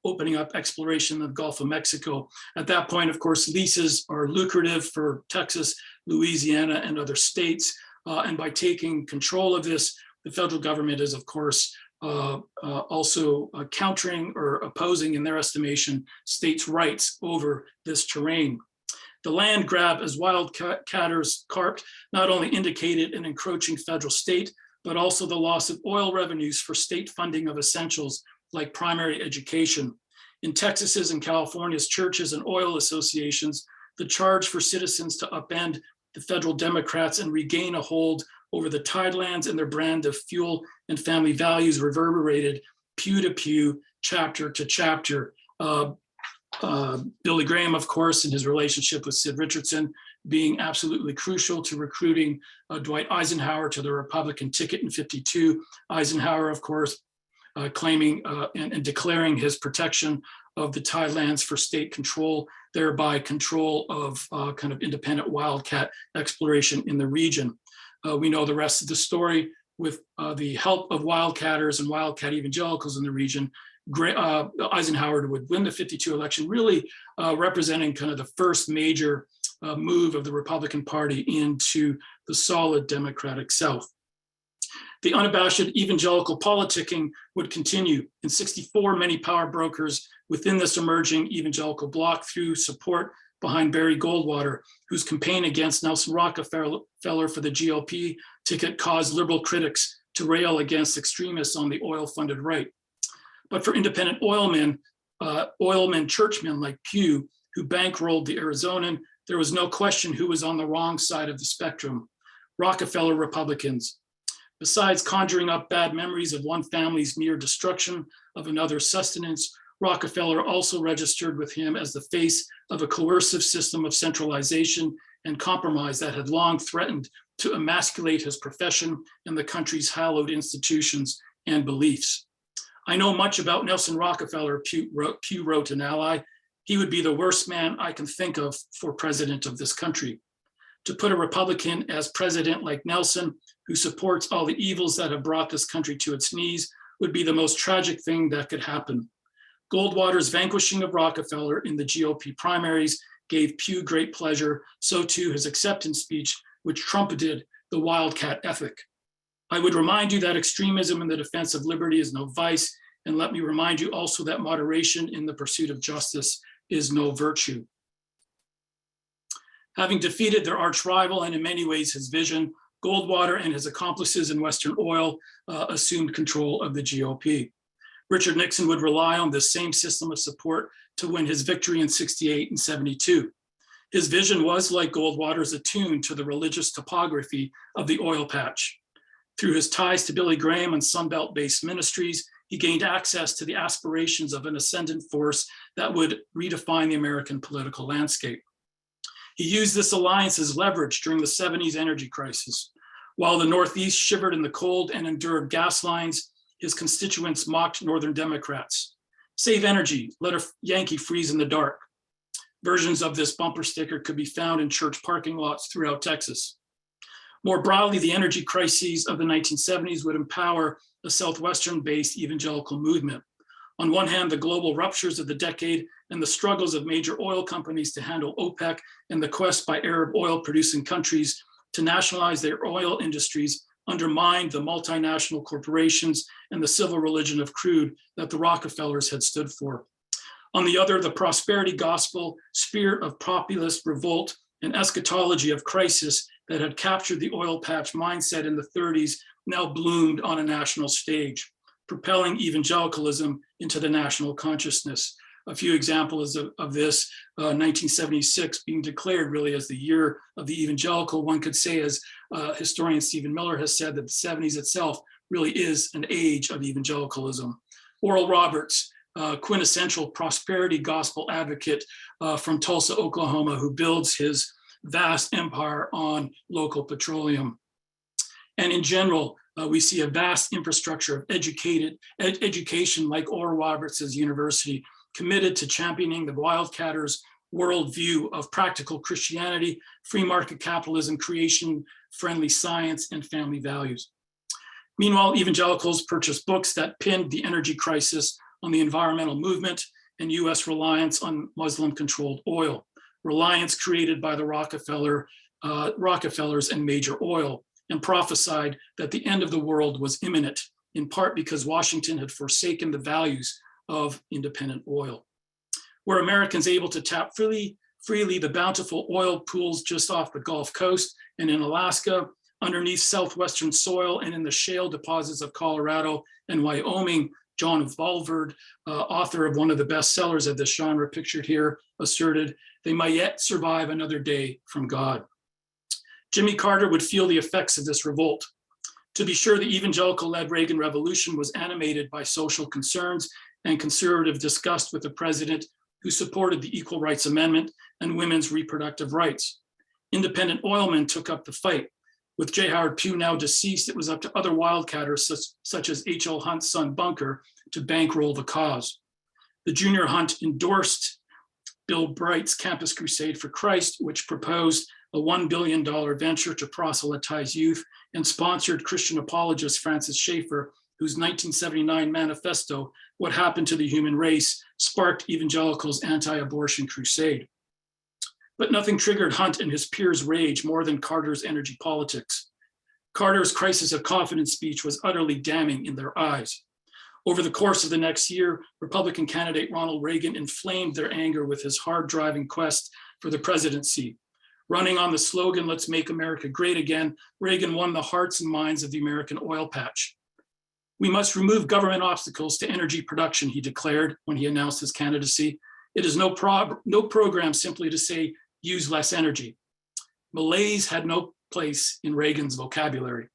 opening up exploration in the Gulf of Mexico. At that point, of course, leases are lucrative for Texas, Louisiana, and other states. And by taking control of this, the federal government is, of course, also countering or opposing, in their estimation, states' rights over this terrain. The land grab, as wildcatters carped, not only indicated an encroaching federal state, but also the loss of oil revenues for state funding of essentials like primary education. In Texas's and California's churches and oil associations, the charge for citizens to upend the federal Democrats and regain a hold over the Tidelands and their brand of fuel and family values reverberated pew to pew, chapter to chapter. Billy Graham, of course, in his relationship with Sid Richardson, being absolutely crucial to recruiting Dwight Eisenhower to the Republican ticket in '52. Eisenhower, of course, claiming and declaring his protection of the Tidelands for state control, thereby control of kind of independent wildcat exploration in the region. We know the rest of the story. with the help of wildcatters and wildcat evangelicals in the region, Eisenhower would win the 52 election, really representing kind of the first major move of the Republican Party into the solid Democratic South. The unabashed evangelical politicking would continue. In '64, many power brokers within this emerging evangelical bloc threw support behind Barry Goldwater, whose campaign against Nelson Rockefeller for the GOP ticket caused liberal critics to rail against extremists on the oil-funded right. But for independent oilmen churchmen like Pew, who bankrolled the Arizonan, there was no question who was on the wrong side of the spectrum: Rockefeller Republicans. Besides conjuring up bad memories of one family's near destruction of another's sustenance, Rockefeller also registered with him as the face of a coercive system of centralization and compromise that had long threatened to emasculate his profession and the country's hallowed institutions and beliefs. I know much about Nelson Rockefeller, Pew wrote an ally. He would be the worst man I can think of for president of this country. To put a Republican as president like Nelson, who supports all the evils that have brought this country to its knees, would be the most tragic thing that could happen. Goldwater's vanquishing of Rockefeller in the GOP primaries gave Pew great pleasure, so too his acceptance speech, which trumpeted the wildcat ethic. I would remind you that extremism in the defense of liberty is no vice, and let me remind you also that moderation in the pursuit of justice is no virtue. Having defeated their arch rival and in many ways his vision, Goldwater and his accomplices in Western oil assumed control of the GOP. Richard Nixon would rely on this same system of support to win his victory in '68 and '72. His vision was, like Goldwater's, attuned to the religious topography of the oil patch. Through his ties to Billy Graham and Sunbelt-based ministries, he gained access to the aspirations of an ascendant force that would redefine the American political landscape. He used this alliance as leverage during the '70s energy crisis. While the Northeast shivered in the cold and endured gas lines, his constituents mocked Northern Democrats. Save energy, let a Yankee freeze in the dark. Versions of this bumper sticker could be found in church parking lots throughout Texas. More broadly, the energy crises of the 1970s would empower a Southwestern-based evangelical movement. On one hand, the global ruptures of the decade and the struggles of major oil companies to handle OPEC and the quest by Arab oil-producing countries to nationalize their oil industries undermined the multinational corporations and the civil religion of Crude that the Rockefellers had stood for. On the other, the prosperity gospel, spirit of populist revolt, and eschatology of crisis that had captured the oil patch mindset in the '30s now bloomed on a national stage, propelling evangelicalism into the national consciousness. A few examples of this, 1976 being declared really as the year of the evangelical. One could say, as historian Stephen Miller has said, that the '70s itself really is an age of evangelicalism. Oral Roberts, quintessential prosperity gospel advocate from Tulsa, Oklahoma, who builds his vast empire on local petroleum. And in general, we see a vast infrastructure of education like Oral Roberts' university, committed to championing the wildcatters' worldview of practical Christianity, free market capitalism, creation-friendly science, and family values. Meanwhile, evangelicals purchased books that pinned the energy crisis on the environmental movement and US reliance on Muslim-controlled oil, reliance created by the Rockefellers and Major Oil, and prophesied that the end of the world was imminent, in part because Washington had forsaken the values of independent oil. Were Americans able to tap freely the bountiful oil pools just off the Gulf Coast and in Alaska, underneath southwestern soil and in the shale deposits of Colorado and Wyoming, John Valverde, author of one of the best sellers of this genre pictured here, asserted, they might yet survive another day from God. Jimmy Carter would feel the effects of this revolt. To be sure, the evangelical-led Reagan Revolution was animated by social concerns and conservative disgust with the president who supported the Equal Rights Amendment and women's reproductive rights. Independent oilmen took up the fight. With J. Howard Pugh now deceased, it was up to other wildcatters such as H.L. Hunt's son Bunker to bankroll the cause. The junior Hunt endorsed Bill Bright's Campus Crusade for Christ, which proposed a $1 billion venture to proselytize youth, and sponsored Christian apologist Francis Schaeffer, whose 1979 manifesto, What Happened to the Human Race, sparked evangelicals' anti-abortion crusade. But nothing triggered Hunt and his peers' rage more than Carter's energy politics. Carter's crisis of confidence speech was utterly damning in their eyes. Over the course of the next year, Republican candidate Ronald Reagan inflamed their anger with his hard-driving quest for the presidency. Running on the slogan, "Let's make America great again," Reagan won the hearts and minds of the American oil patch. "We must remove government obstacles to energy production," he declared when he announced his candidacy. "It is no program simply to say, use less energy." Malaise had no place in Reagan's vocabulary.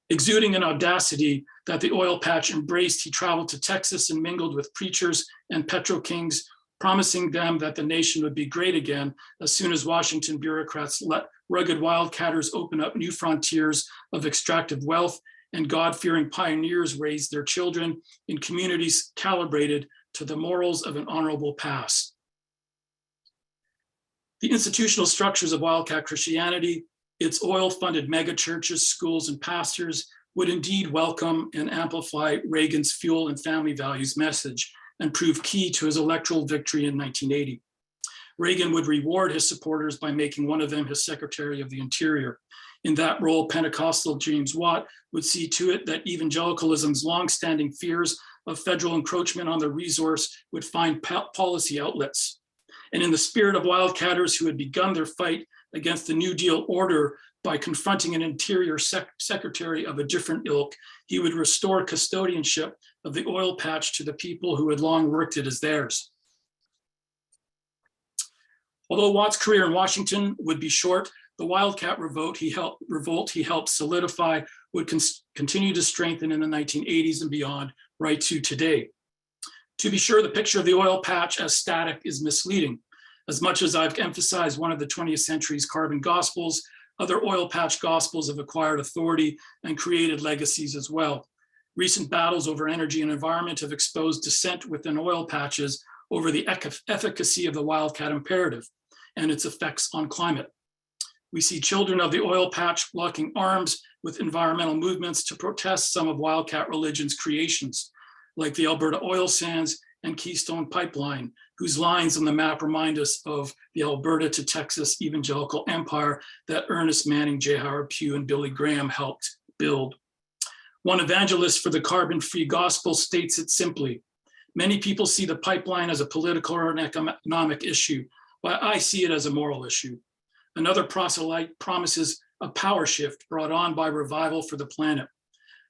Exuding an audacity that the oil patch embraced, he traveled to Texas and mingled with preachers and petro kings, promising them that the nation would be great again as soon as Washington bureaucrats let rugged wildcatters open up new frontiers of extractive wealth and God-fearing pioneers raised their children in communities calibrated to the morals of an honorable past. The institutional structures of wildcat Christianity, its oil-funded megachurches, schools, and pastors would indeed welcome and amplify Reagan's fuel and family values message and prove key to his electoral victory in 1980. Reagan would reward his supporters by making one of them his Secretary of the Interior. In that role, Pentecostal James Watt would see to it that evangelicalism's longstanding fears of federal encroachment on the resource would find policy outlets. And in the spirit of wildcatters who had begun their fight against the New Deal order by confronting an interior secretary of a different ilk, he would restore custodianship of the oil patch to the people who had long worked it as theirs. Although Watt's career in Washington would be short, the wildcat revolt he helped solidify would continue to strengthen in the 1980s and beyond, right to today. To be sure, the picture of the oil patch as static is misleading. As much as I've emphasized one of the 20th century's carbon gospels, other oil patch gospels have acquired authority and created legacies as well. Recent battles over energy and environment have exposed dissent within oil patches over the efficacy of the wildcat imperative and its effects on climate. We see children of the oil patch locking arms with environmental movements to protest some of wildcat religion's creations, like the Alberta oil sands and Keystone Pipeline, whose lines on the map remind us of the Alberta to Texas evangelical empire that Ernest Manning, J. Howard Pugh, and Billy Graham helped build. One evangelist for the carbon-free gospel states it simply: "Many people see the pipeline as a political or an economic issue, but I see it as a moral issue." Another proselyte promises a power shift brought on by revival for the planet.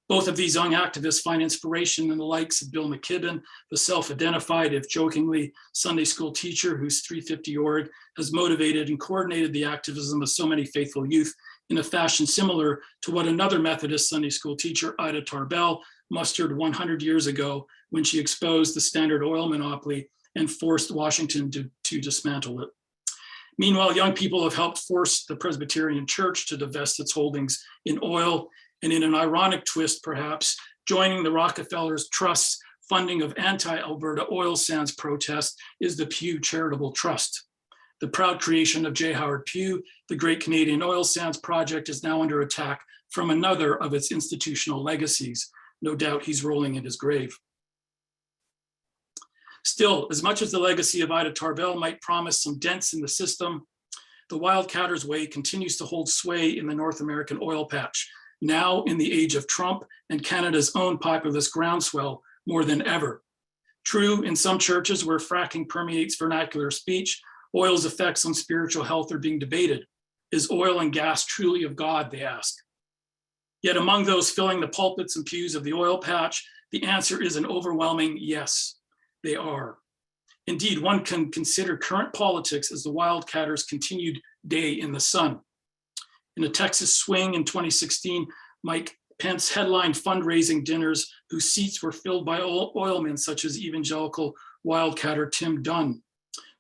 Both of these young activists find inspiration in the likes of Bill McKibben, the self-identified, if jokingly, Sunday school teacher whose 350 org has motivated and coordinated the activism of so many faithful youth in a fashion similar to what another Methodist Sunday school teacher, Ida Tarbell, mustered 100 years ago when she exposed the Standard Oil monopoly and forced Washington to dismantle it. Meanwhile, young people have helped force the Presbyterian Church to divest its holdings in oil, and in an ironic twist, perhaps, joining the Rockefeller's Trust's funding of anti-Alberta oil sands protests is the Pew Charitable Trust. The proud creation of J. Howard Pugh, the Great Canadian Oil Sands Project, is now under attack from another of its institutional legacies. No doubt he's rolling in his grave. Still, as much as the legacy of Ida Tarbell might promise some dents in the system, the wildcatter's way continues to hold sway in the North American oil patch, now in the age of Trump and Canada's own populist groundswell more than ever. True, in some churches where fracking permeates vernacular speech, oil's effects on spiritual health are being debated. Is oil and gas truly of God, they ask. Yet among those filling the pulpits and pews of the oil patch, the answer is an overwhelming yes, they are. Indeed, one can consider current politics as the wildcatter's continued day in the sun. In a Texas swing in 2016, Mike Pence headlined fundraising dinners whose seats were filled by oilmen such as evangelical wildcatter Tim Dunn.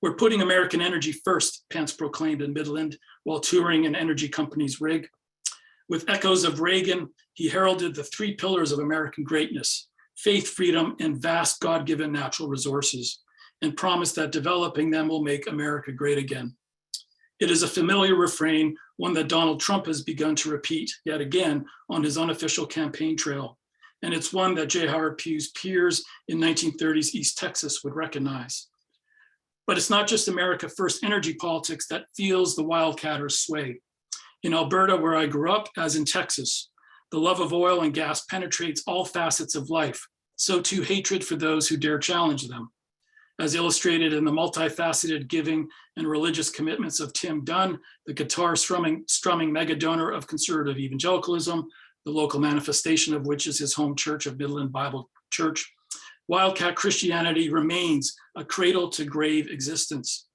"We're putting American energy first," Pence proclaimed in Midland while touring an energy company's rig. With echoes of Reagan, he heralded the three pillars of American greatness: faith, freedom, and vast God-given natural resources. and promise that developing them will make America great again. It is a familiar refrain, one that Donald Trump has begun to repeat yet again on his unofficial campaign trail. And it's one that J. Howard Pew's peers in 1930s East Texas would recognize. But it's not just America First energy politics that feels the wildcatter's sway. In Alberta, where I grew up, as in Texas, the love of oil and gas penetrates all facets of life, so too hatred for those who dare challenge them. As illustrated in the multifaceted giving and religious commitments of Tim Dunn, the guitar strumming mega donor of conservative evangelicalism, the local manifestation of which is his home church of Midland Bible Church, wildcat Christianity remains a cradle to grave existence.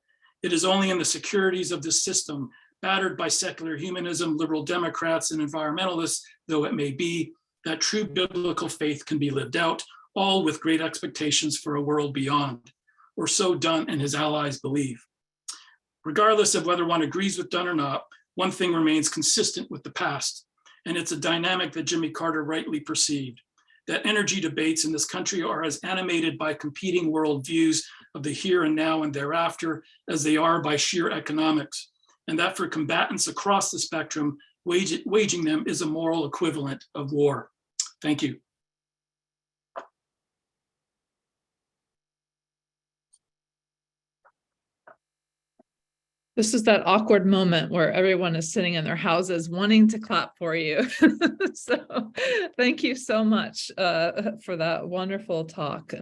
It is only in the securities of this system, battered by secular humanism, liberal Democrats, and environmentalists, though it may be, that true biblical faith can be lived out, all with great expectations for a world beyond, or so Dunn and his allies believe. Regardless of whether one agrees with Dunn or not, one thing remains consistent with the past, and it's a dynamic that Jimmy Carter rightly perceived, that energy debates in this country are as animated by competing worldviews of the here and now and thereafter as they are by sheer economics, and that for combatants across the spectrum, waging them is a moral equivalent of war. Thank you. This is that awkward moment where everyone is sitting in their houses wanting to clap for you. So thank you so much for that wonderful talk.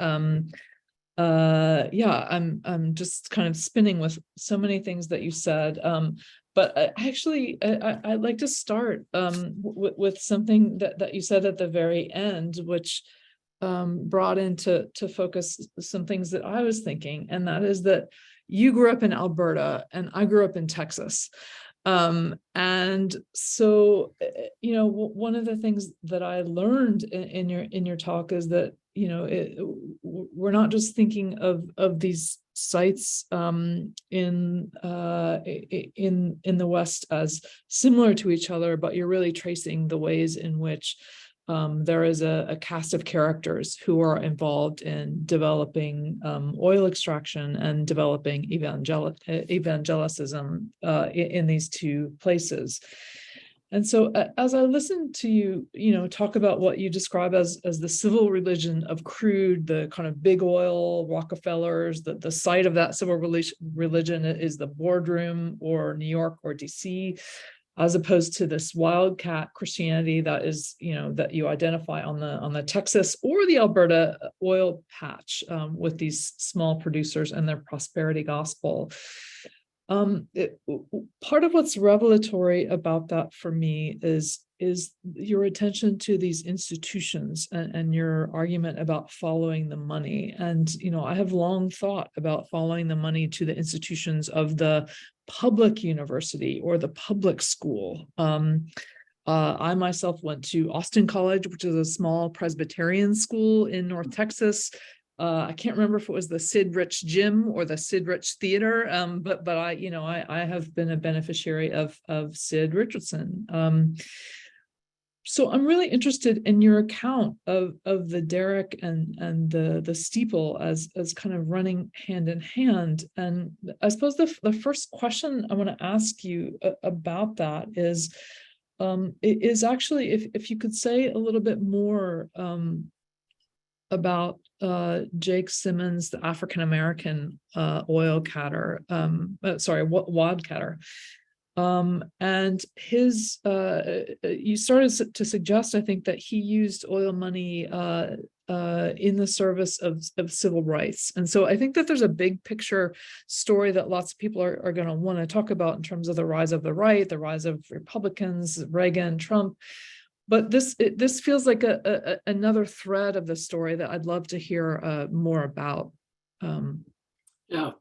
Yeah, I'm just kind of spinning with so many things that you said. But I'd like to start with something that you said at the very end, which brought into focus some things that I was thinking, and that is that you grew up in Alberta and I grew up in Texas. And so, you know, one of the things that I learned in your talk is that, you know, we're not just thinking of these sites in the West as similar to each other, but you're really tracing the ways in which there is a cast of characters who are involved in developing oil extraction and developing evangelicism in these two places. And so as I listened to you, you know, talk about what you describe as the civil religion of Crude, the kind of big oil Rockefellers, the site of that civil religion is the boardroom or New York or DC, as opposed to this wildcat Christianity that is, you know, that you identify on the Texas or the Alberta oil patch with these small producers and their prosperity gospel. Part of what's revelatory about that for me is your attention to these institutions and your argument about following the money. And, you know, I have long thought about following the money to the institutions of the public university or the public school. I myself went to Austin College, which is a small Presbyterian school in North Texas. I can't remember if it was the Sid Rich Gym or the Sid Rich Theater, but I have been a beneficiary of Sid Richardson. So I'm really interested in your account of the derrick and the steeple as kind of running hand in hand. And I suppose the first question I want to ask you about that is actually if you could say a little bit more about Jake Simmons, the African-American wildcatter, and his, you started to suggest, I think, that he used oil money in the service of civil rights. And so I think that there's a big picture story that lots of people are going to want to talk about in terms of the rise of the right, the rise of Republicans, Reagan, Trump. But this feels like another thread of the story that I'd love to hear more about. Yeah,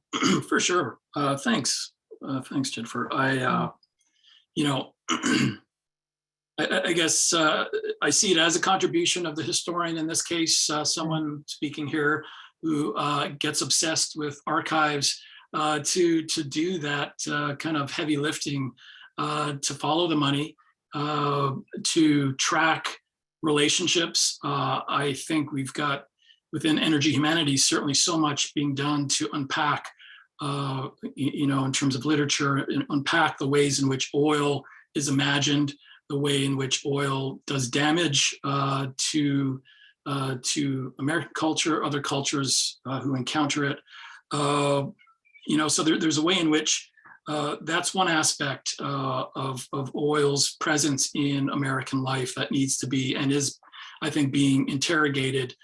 for sure. Thanks. Thanks, Jennifer. I guess I see it as a contribution of the historian in this case, someone speaking here who gets obsessed with archives to do that kind of heavy lifting, to follow the money, to track relationships. I think we've got within Energy Humanities, certainly so much being done to unpack, in terms of literature, unpack the ways in which oil is imagined, the way in which oil does damage to American culture, other cultures who encounter it. So there's a way in which that's one aspect of oil's presence in American life that needs to be and is, I think, being interrogated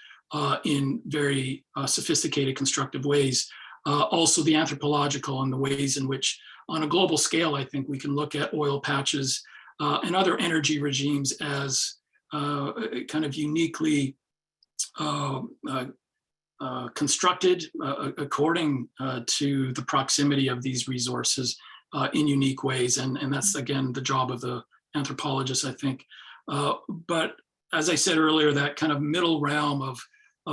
in very sophisticated, constructive ways. Also the anthropological and the ways in which, on a global scale, I think we can look at oil patches and other energy regimes as kind of uniquely constructed according to the proximity of these resources in unique ways. And that's, again, the job of the anthropologist, I think. But as I said earlier, that kind of middle realm of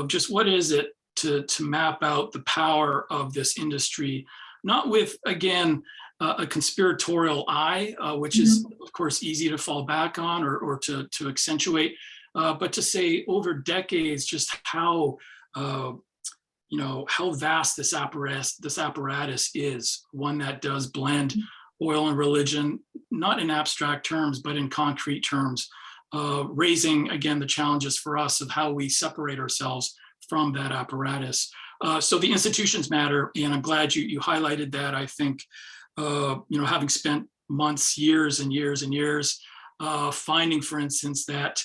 just what is it to map out the power of this industry, not with, again, a conspiratorial eye, which is, of course, easy to fall back on or to accentuate, but to say over decades just how vast this apparatus is, one that does blend oil and religion, not in abstract terms, but in concrete terms, raising, again, the challenges for us of how we separate ourselves from that apparatus. So the institutions matter, and I'm glad you highlighted that. I think, having spent months, years and years and years, finding, for instance, that,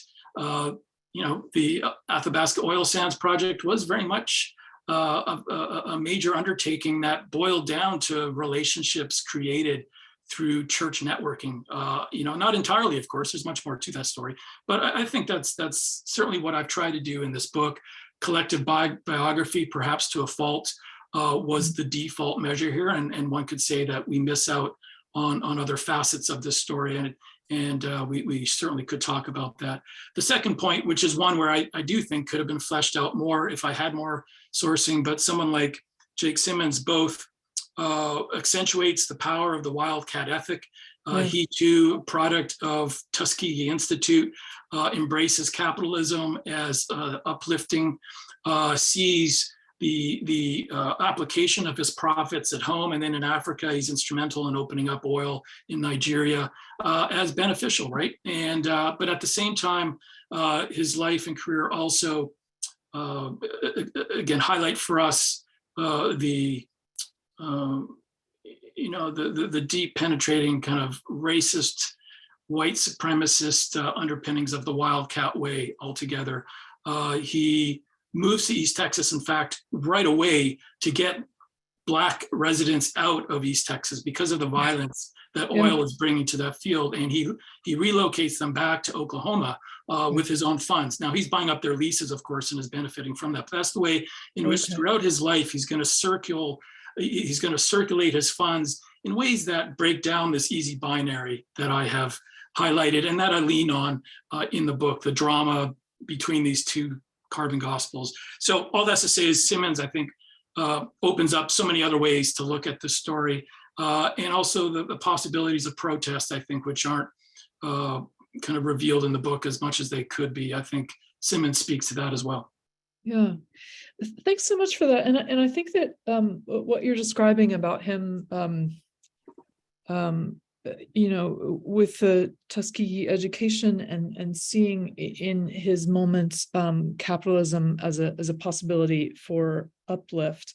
the Athabasca Oil Sands project was very much a major undertaking that boiled down to relationships created through church networking. Not entirely, of course, there's much more to that story, but I think that's certainly what I've tried to do in this book. Collective biography, perhaps to a fault, was the default measure here, and one could say that we miss out on other facets of this story, and we certainly could talk about that. The second point, which is one where I do think could have been fleshed out more if I had more sourcing, but someone like Jake Simmons both accentuates the power of the wildcat ethic. He too, product of Tuskegee Institute, embraces capitalism as uplifting, sees the application of his profits at home, and then in Africa, he's instrumental in opening up oil in Nigeria as beneficial, right? And but at the same time, his life and career also, again, highlight for us the deep, penetrating kind of racist, white supremacist underpinnings of the wildcat way altogether. He moves to East Texas, in fact, right away to get Black residents out of East Texas because of the violence that oil is bringing to that field. And he relocates them back to Oklahoma with his own funds. Now, he's buying up their leases, of course, and is benefiting from that. But that's the way in which throughout his life, he's going to circulate his funds in ways that break down this easy binary that I have highlighted and that I lean on in the book, the drama between these two carbon gospels. So all that's to say is Simmons, I think, opens up so many other ways to look at the story, and also the possibilities of protest, I think, which aren't kind of revealed in the book as much as they could be. I think Simmons speaks to that as well. Yeah. Thanks so much for that. And I think that what you're describing about him, with the Tuskegee education and seeing in his moments capitalism as a possibility for uplift,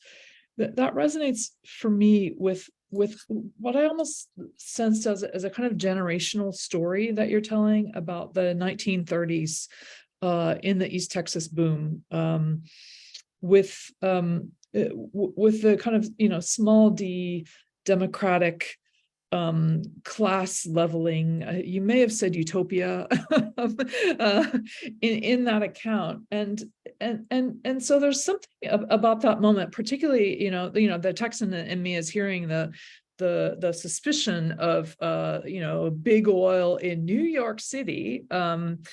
that resonates for me with what I almost sensed as a kind of generational story that you're telling about the 1930s in the East Texas boom, with the kind of small d democratic class leveling, you may have said utopia in that account, and so there's something about that moment, particularly the Texan in me is hearing the suspicion of big oil in New York City as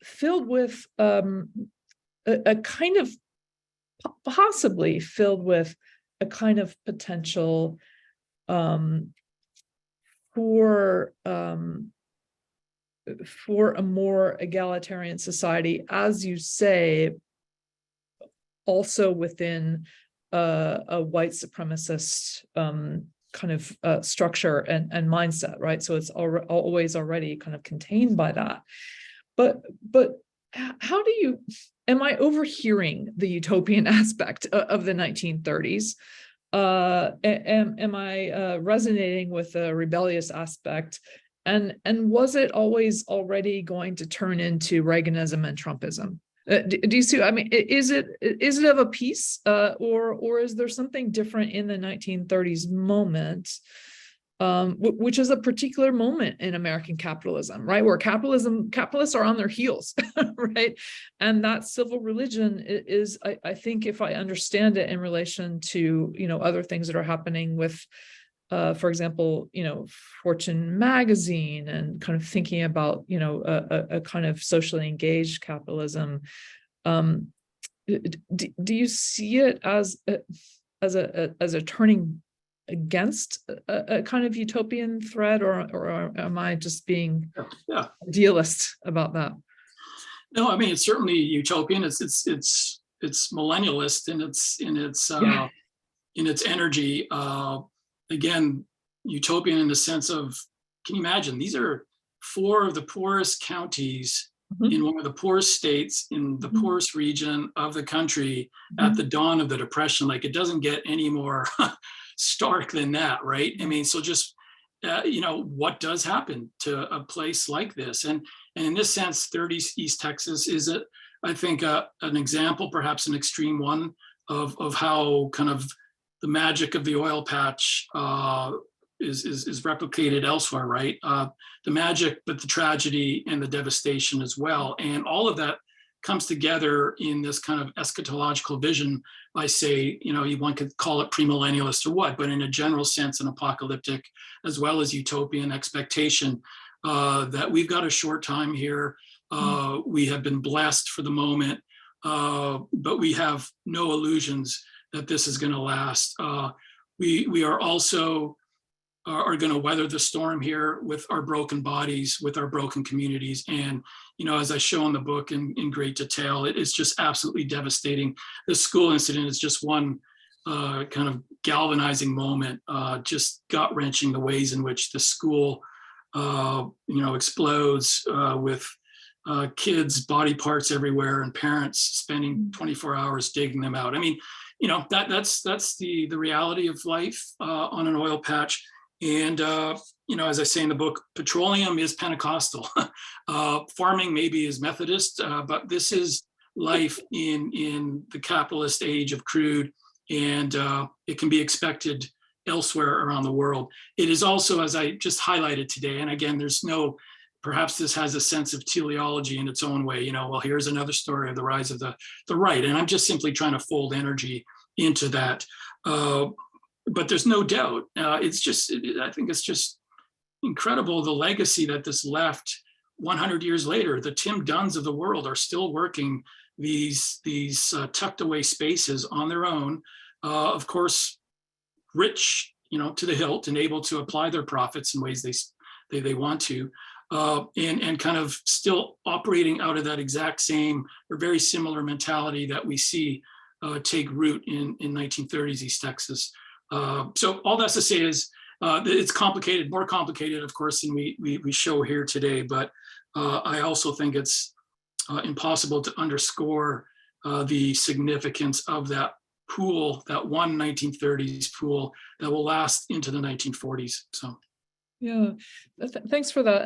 filled with a kind of possibly filled with a kind of potential for for a more egalitarian society, as you say, also within a white supremacist kind of structure and mindset, right? So it's always already kind of contained by that. But how do you, am I overhearing the utopian aspect of the 1930s? Am I resonating with the rebellious aspect? And was it always already going to turn into Reaganism and Trumpism? Do you see? I mean, is it of a piece, or is there something different in the 1930s moment, which is a particular moment in American capitalism, right? Where capitalists are on their heels, right? And that civil religion is, I think, if I understand it in relation to, other things that are happening with, for example, Fortune magazine, and kind of thinking about, a kind of socially engaged capitalism. Do you see it as a turning against a kind of utopian thread, or am I just being idealist about that? No, I mean, it's certainly utopian. It's millennialist in its energy. Again, utopian in the sense of, can you imagine? These are 4 of the poorest counties in one of the poorest states in the poorest region of the country at the dawn of the Depression. Like, it doesn't get any more stark than that, right? I mean, so just what does happen to a place like this? And in this sense, 30s East Texas is, I think, an example, perhaps an extreme one, of how kind of the magic of the oil patch is replicated elsewhere, right? The magic, but the tragedy and the devastation as well. And all of that comes together in this kind of eschatological vision. I say, one could call it premillennialist or what, but in a general sense, an apocalyptic as well as utopian expectation that we've got a short time here. We have been blessed for the moment, but we have no illusions that this is going to last. We are also are going to weather the storm here with our broken bodies, with our broken communities. And, as I show in the book in great detail, it is just absolutely devastating. The school incident is just one kind of galvanizing moment, just gut-wrenching, the ways in which the school, explodes with kids' body parts everywhere and parents spending 24 hours digging them out. I mean, that's the reality of life on an oil patch. And, as I say in the book, petroleum is Pentecostal. Farming maybe is Methodist, but this is life in the capitalist age of crude, and it can be expected elsewhere around the world. It is also, as I just highlighted today, and again, perhaps this has a sense of teleology in its own way, well, here's another story of the rise of the right. And I'm just simply trying to fold energy into that. But there's no doubt, I think it's just incredible, the legacy that this left 100 years later. The Tim Dunns of the world are still working these tucked away spaces on their own, of course, rich, to the hilt, and able to apply their profits in ways they want to, and kind of still operating out of that exact same or very similar mentality that we see take root in 1930s East Texas. So all that's to say is it's complicated, more complicated, of course, than we show here today. But I also think it's impossible to underscore the significance of that pool, that one 1930s pool that will last into the 1940s. So. Yeah, thanks for that.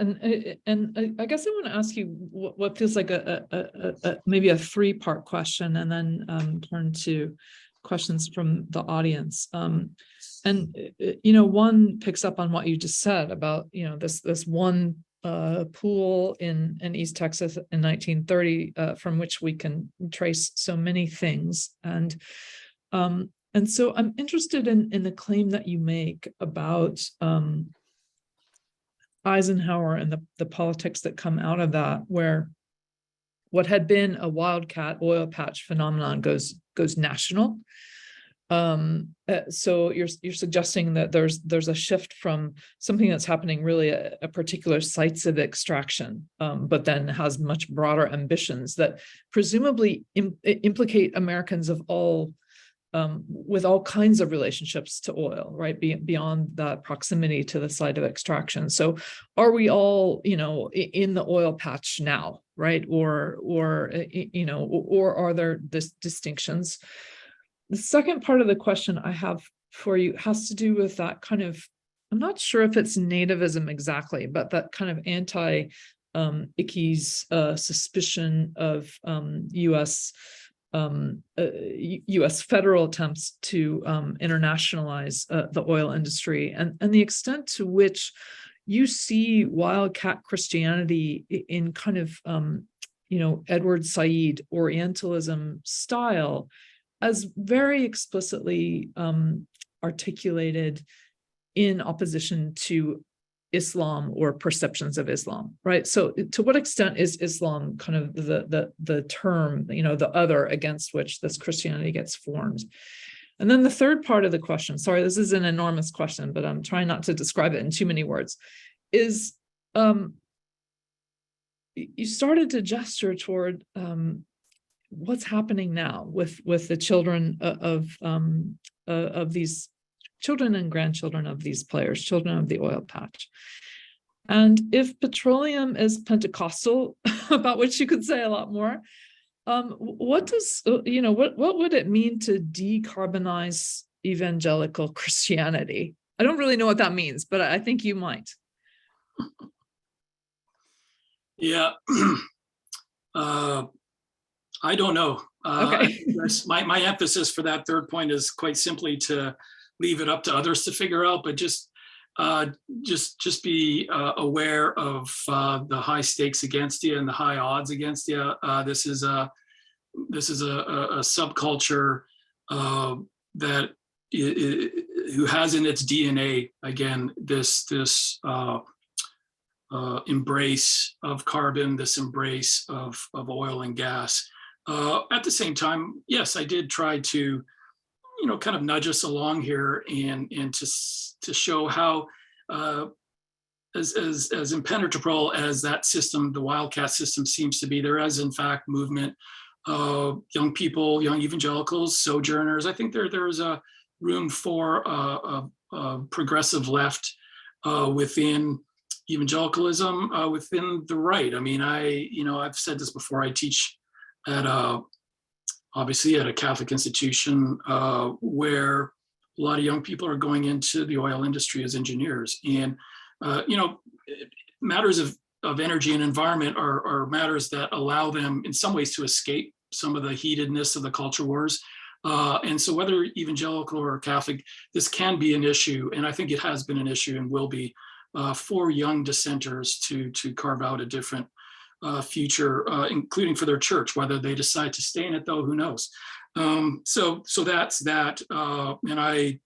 And I guess I want to ask you what feels like maybe a 3-part question, and then turn to questions from the audience. One picks up on what you just said about, this one pool in East Texas in 1930, from which we can trace so many things. And so I'm interested in the claim that you make about Eisenhower and the politics that come out of that, where what had been a wildcat oil patch phenomenon goes national. So you're suggesting that there's a shift from something that's happening really at a particular sites of extraction, but then has much broader ambitions that presumably implicate Americans of all with all kinds of relationships to oil, right? Beyond that proximity to the site of extraction. So are we all, in the oil patch now, right? Or are there distinctions? The second part of the question I have for you has to do with that kind of, I'm not sure if it's nativism exactly, but that kind of Ickes suspicion of U.S. U.S. federal attempts to internationalize the oil industry, and the extent to which you see wildcat Christianity in kind of Edward Said Orientalism style as very explicitly articulated in opposition to Islam or perceptions of Islam, right? So to what extent is Islam kind of the term, the other against which this Christianity gets formed? And then the third part of the question, sorry, this is an enormous question, but I'm trying not to describe it in too many words, is you started to gesture toward what's happening now with the children of these children and grandchildren of these players, children of the oil patch. And if petroleum is Pentecostal, about which you could say a lot more, what does, what would it mean to decarbonize evangelical Christianity? I don't really know what that means, but I think you might. Yeah. I don't know. Okay. My emphasis for that third point is quite simply to leave it up to others to figure out, but just be aware of the high stakes against you and the high odds against you. This is a subculture that who has in its DNA, again, this embrace of carbon, this embrace of oil and gas. At the same time, yes, I did try to, kind of nudge us along here and to show how as impenetrable as that system, the wildcat system, seems to be, there is in fact movement, young people, young evangelicals, sojourners. I think there's a room for a progressive left within evangelicalism, within the right. I mean, I've said this before. I teach at obviously at a Catholic institution where a lot of young people are going into the oil industry as engineers, and matters of energy and environment are matters that allow them in some ways to escape some of the heatedness of the culture wars. And so whether evangelical or Catholic, this can be an issue, and I think it has been an issue and will be for young dissenters to carve out a different future, including for their church. Whether they decide to stay in it, though, who knows? So that's that. And I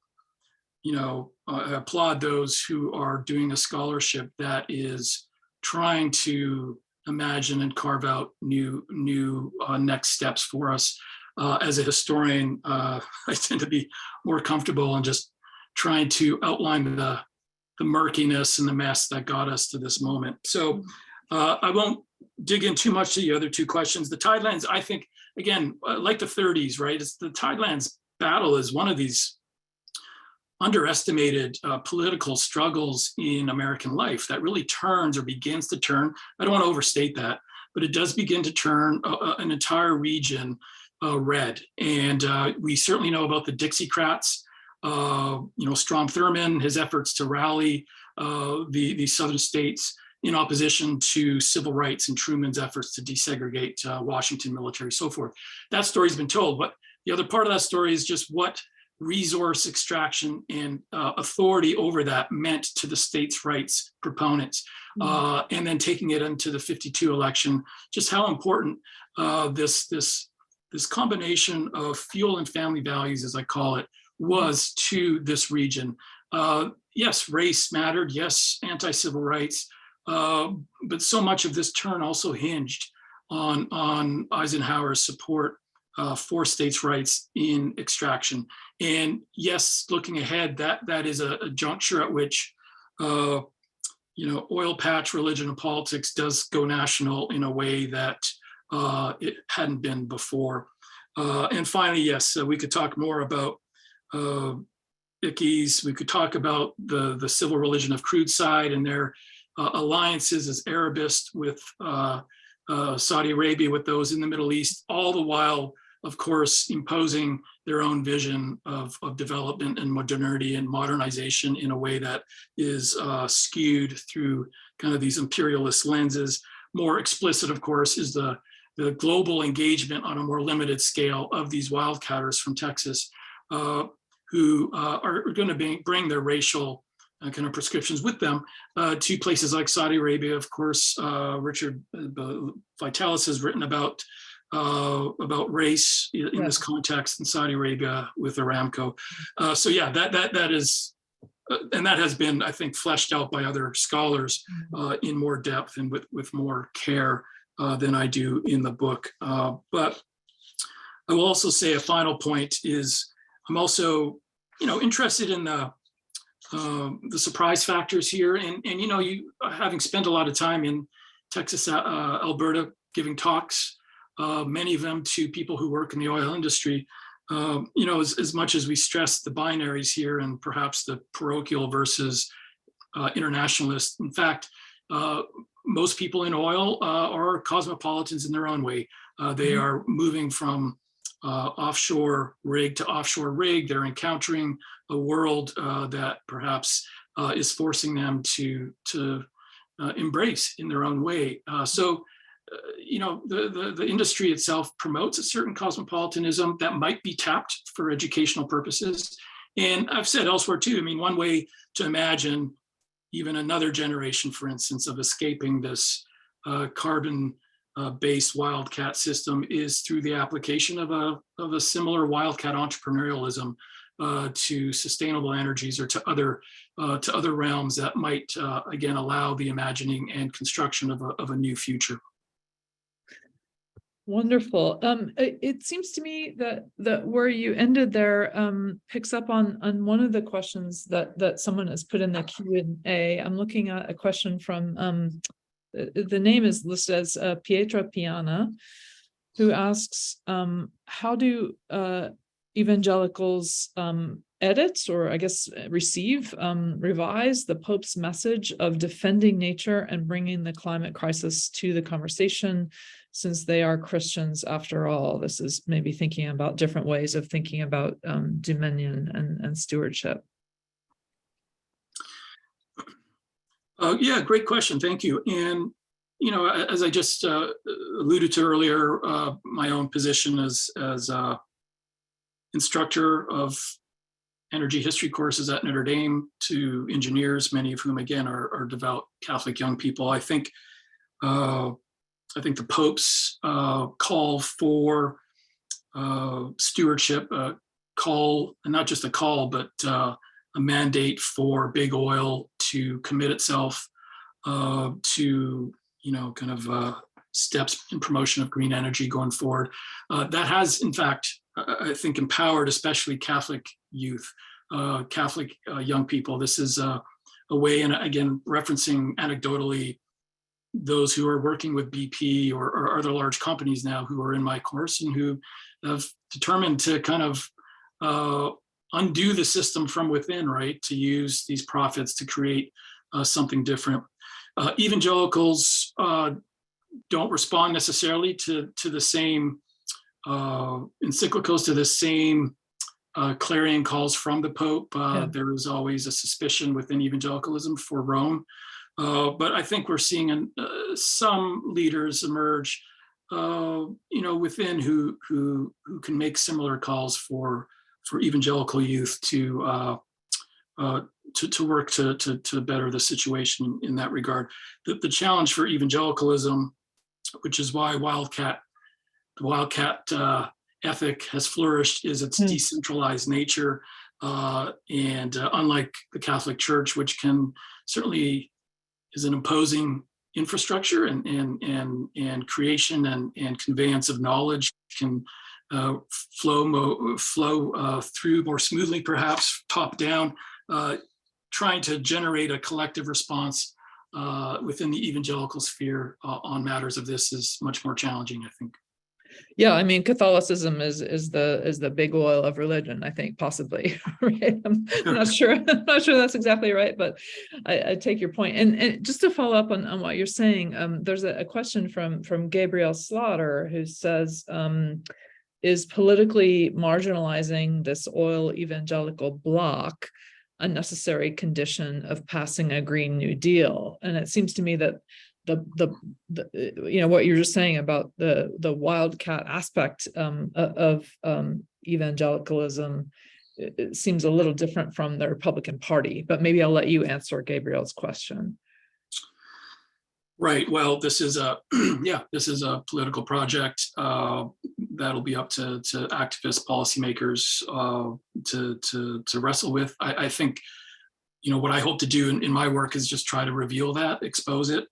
applaud those who are doing a scholarship that is trying to imagine and carve out new next steps for us. As a historian, I tend to be more comfortable in just trying to outline the murkiness and the mess that got us to this moment. So I won't dig in too much to the other two questions. The Tidelands, I think, again, like the 30s, right? It's the Tidelands battle is one of these underestimated political struggles in American life that really turns or begins to turn. I don't want to overstate that, but it does begin to turn an entire region red. And we certainly know about the Dixiecrats, Strom Thurmond, his efforts to rally the southern states in opposition to civil rights and Truman's efforts to desegregate Washington military, so forth. That story's been told, but the other part of that story is just what resource extraction and authority over that meant to the states' rights proponents. And then taking it into the 52 election, just how important this combination of fuel and family values, as I call it, was to this region. Yes, race mattered. Yes, anti-civil rights. But so much of this turn also hinged on Eisenhower's support for states' rights in extraction. And yes, looking ahead, that is a juncture at which oil patch religion and politics does go national in a way that it hadn't been before. And finally, yes, we could talk more about Ickies. We could talk about the civil religion of Crude side and their alliances as Arabist with Saudi Arabia, with those in the Middle East, all the while, of course, imposing their own vision of development and modernity and modernization in a way that is skewed through kind of these imperialist lenses. More explicit, of course, is the global engagement on a more limited scale of these wildcatters from Texas, who are going to bring their racial kind of prescriptions with them to places like Saudi Arabia. Of course, Richard Vitalis has written about race in this context in Saudi Arabia with Aramco. So yeah, that is, and that has been, I think, fleshed out by other scholars in more depth and with more care than I do in the book. But I will also say a final point is I'm also, interested in the surprise factors here. And you having spent a lot of time in Texas, Alberta, giving talks, many of them to people who work in the oil industry, as much as we stress the binaries here and perhaps the parochial versus internationalist. In fact, most people in oil are cosmopolitans in their own way. They are moving from offshore rig to offshore rig. They're encountering a world that perhaps is forcing them to embrace in their own way. So the industry itself promotes a certain cosmopolitanism that might be tapped for educational purposes. And I've said elsewhere too, I mean, one way to imagine even another generation, for instance, of escaping this carbon-based wildcat system is through the application of a similar wildcat entrepreneurialism to sustainable energies or to other realms that might again allow the imagining and construction of a new future. Wonderful. It seems to me that where you ended there picks up on one of the questions that someone has put in the Q&A. I'm looking at a question from the name is listed as Pietra Piana, who asks, how do evangelicals edit, or I guess receive, revise the Pope's message of defending nature and bringing the climate crisis to the conversation, since they are Christians after all? This is maybe thinking about different ways of thinking about dominion and stewardship. Yeah, great question. Thank you. And, as I just alluded to earlier, my own position as instructor of energy history courses at Notre Dame to engineers, many of whom, again, are devout Catholic young people. I think the Pope's call for stewardship, call, and not just a call, but a mandate for big oil to commit itself to, kind of steps in promotion of green energy going forward. That has, in fact, I think, empowered especially Catholic youth, Catholic young people. This is a way, and again, referencing anecdotally those who are working with BP or other large companies now who are in my course and who have determined to kind of undo the system from within, right? To use these profits to create something different. Evangelicals don't respond necessarily to the same encyclicals, to the same clarion calls from the Pope. There is always a suspicion within evangelicalism for Rome. But I think we're seeing some leaders emerge, within who can make similar calls for evangelical youth to work to better the situation in that regard. The challenge for evangelicalism, which is why the wildcat ethic has flourished, is its decentralized nature, and unlike the Catholic Church, which can certainly is an imposing infrastructure and creation and conveyance of knowledge, can flow through more smoothly, perhaps top down, trying to generate a collective response within the evangelical sphere on matters of this is much more challenging, I think. Yeah, I mean, Catholicism is the big oil of religion, I think, possibly. Right? I'm not sure. I'm not sure that's exactly right, but I take your point. And just to follow up on what you're saying, there's a question from Gabriel Slaughter who says, is politically marginalizing this oil evangelical bloc a necessary condition of passing a Green New Deal? And it seems to me that the what you're just saying about the wildcat aspect of evangelicalism, it seems a little different from the Republican Party, but maybe I'll let you answer Gabriel's question. Right. Well, this is a this is a political project that'll be up to activists, policymakers to wrestle with. I think, what I hope to do in my work is just try to reveal that, expose it.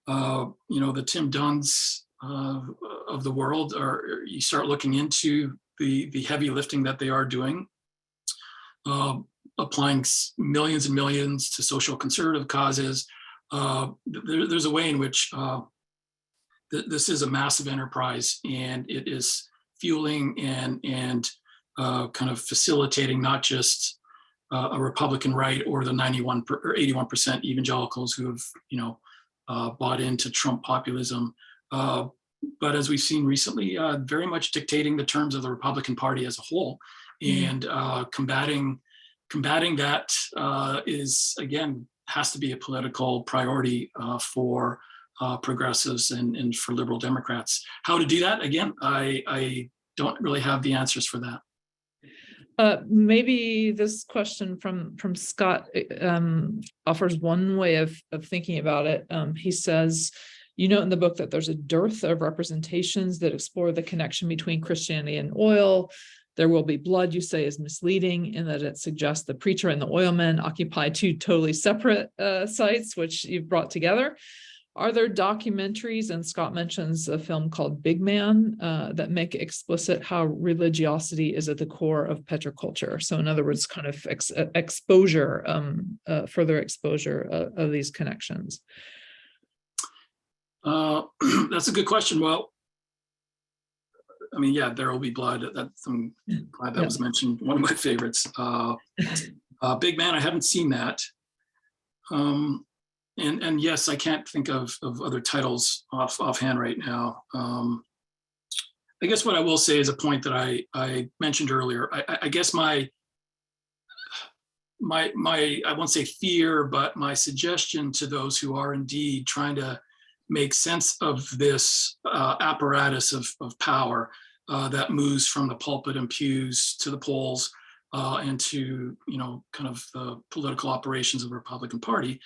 The Tim Dunns of the world, or you start looking into the heavy lifting that they are doing, applying millions and millions to social conservative causes. There's a way in which this is a massive enterprise, and it is fueling and kind of facilitating not just a Republican right or the 91 or 81% evangelicals who have bought into Trump populism, but as we've seen recently, very much dictating the terms of the Republican Party as a whole, and combating that is, again, has to be a political priority for progressives and for liberal Democrats. How to do that? Again, I don't really have the answers for that. Maybe this question from Scott offers one way of thinking about it. He says, you note in the book that there's a dearth of representations that explore the connection between Christianity and oil. There will be blood, you say, is misleading in that it suggests the preacher and the oilman occupy two totally separate sites, which you've brought together. Are there documentaries, and Scott mentions a film called Big Man, that make explicit how religiosity is at the core of petroculture? So in other words, kind of exposure, further exposure of these connections. That's a good question. Well, I mean, yeah, There Will Be Blood. I'm glad that was mentioned. One of my favorites. Big Man, I haven't seen that. And yes, I can't think of other titles offhand right now. I guess what I will say is a point that I mentioned earlier. I guess my I won't say fear, but my suggestion to those who are indeed trying to make sense of this apparatus of power that moves from the pulpit and pews to the polls and to kind of the political operations of the Republican Party,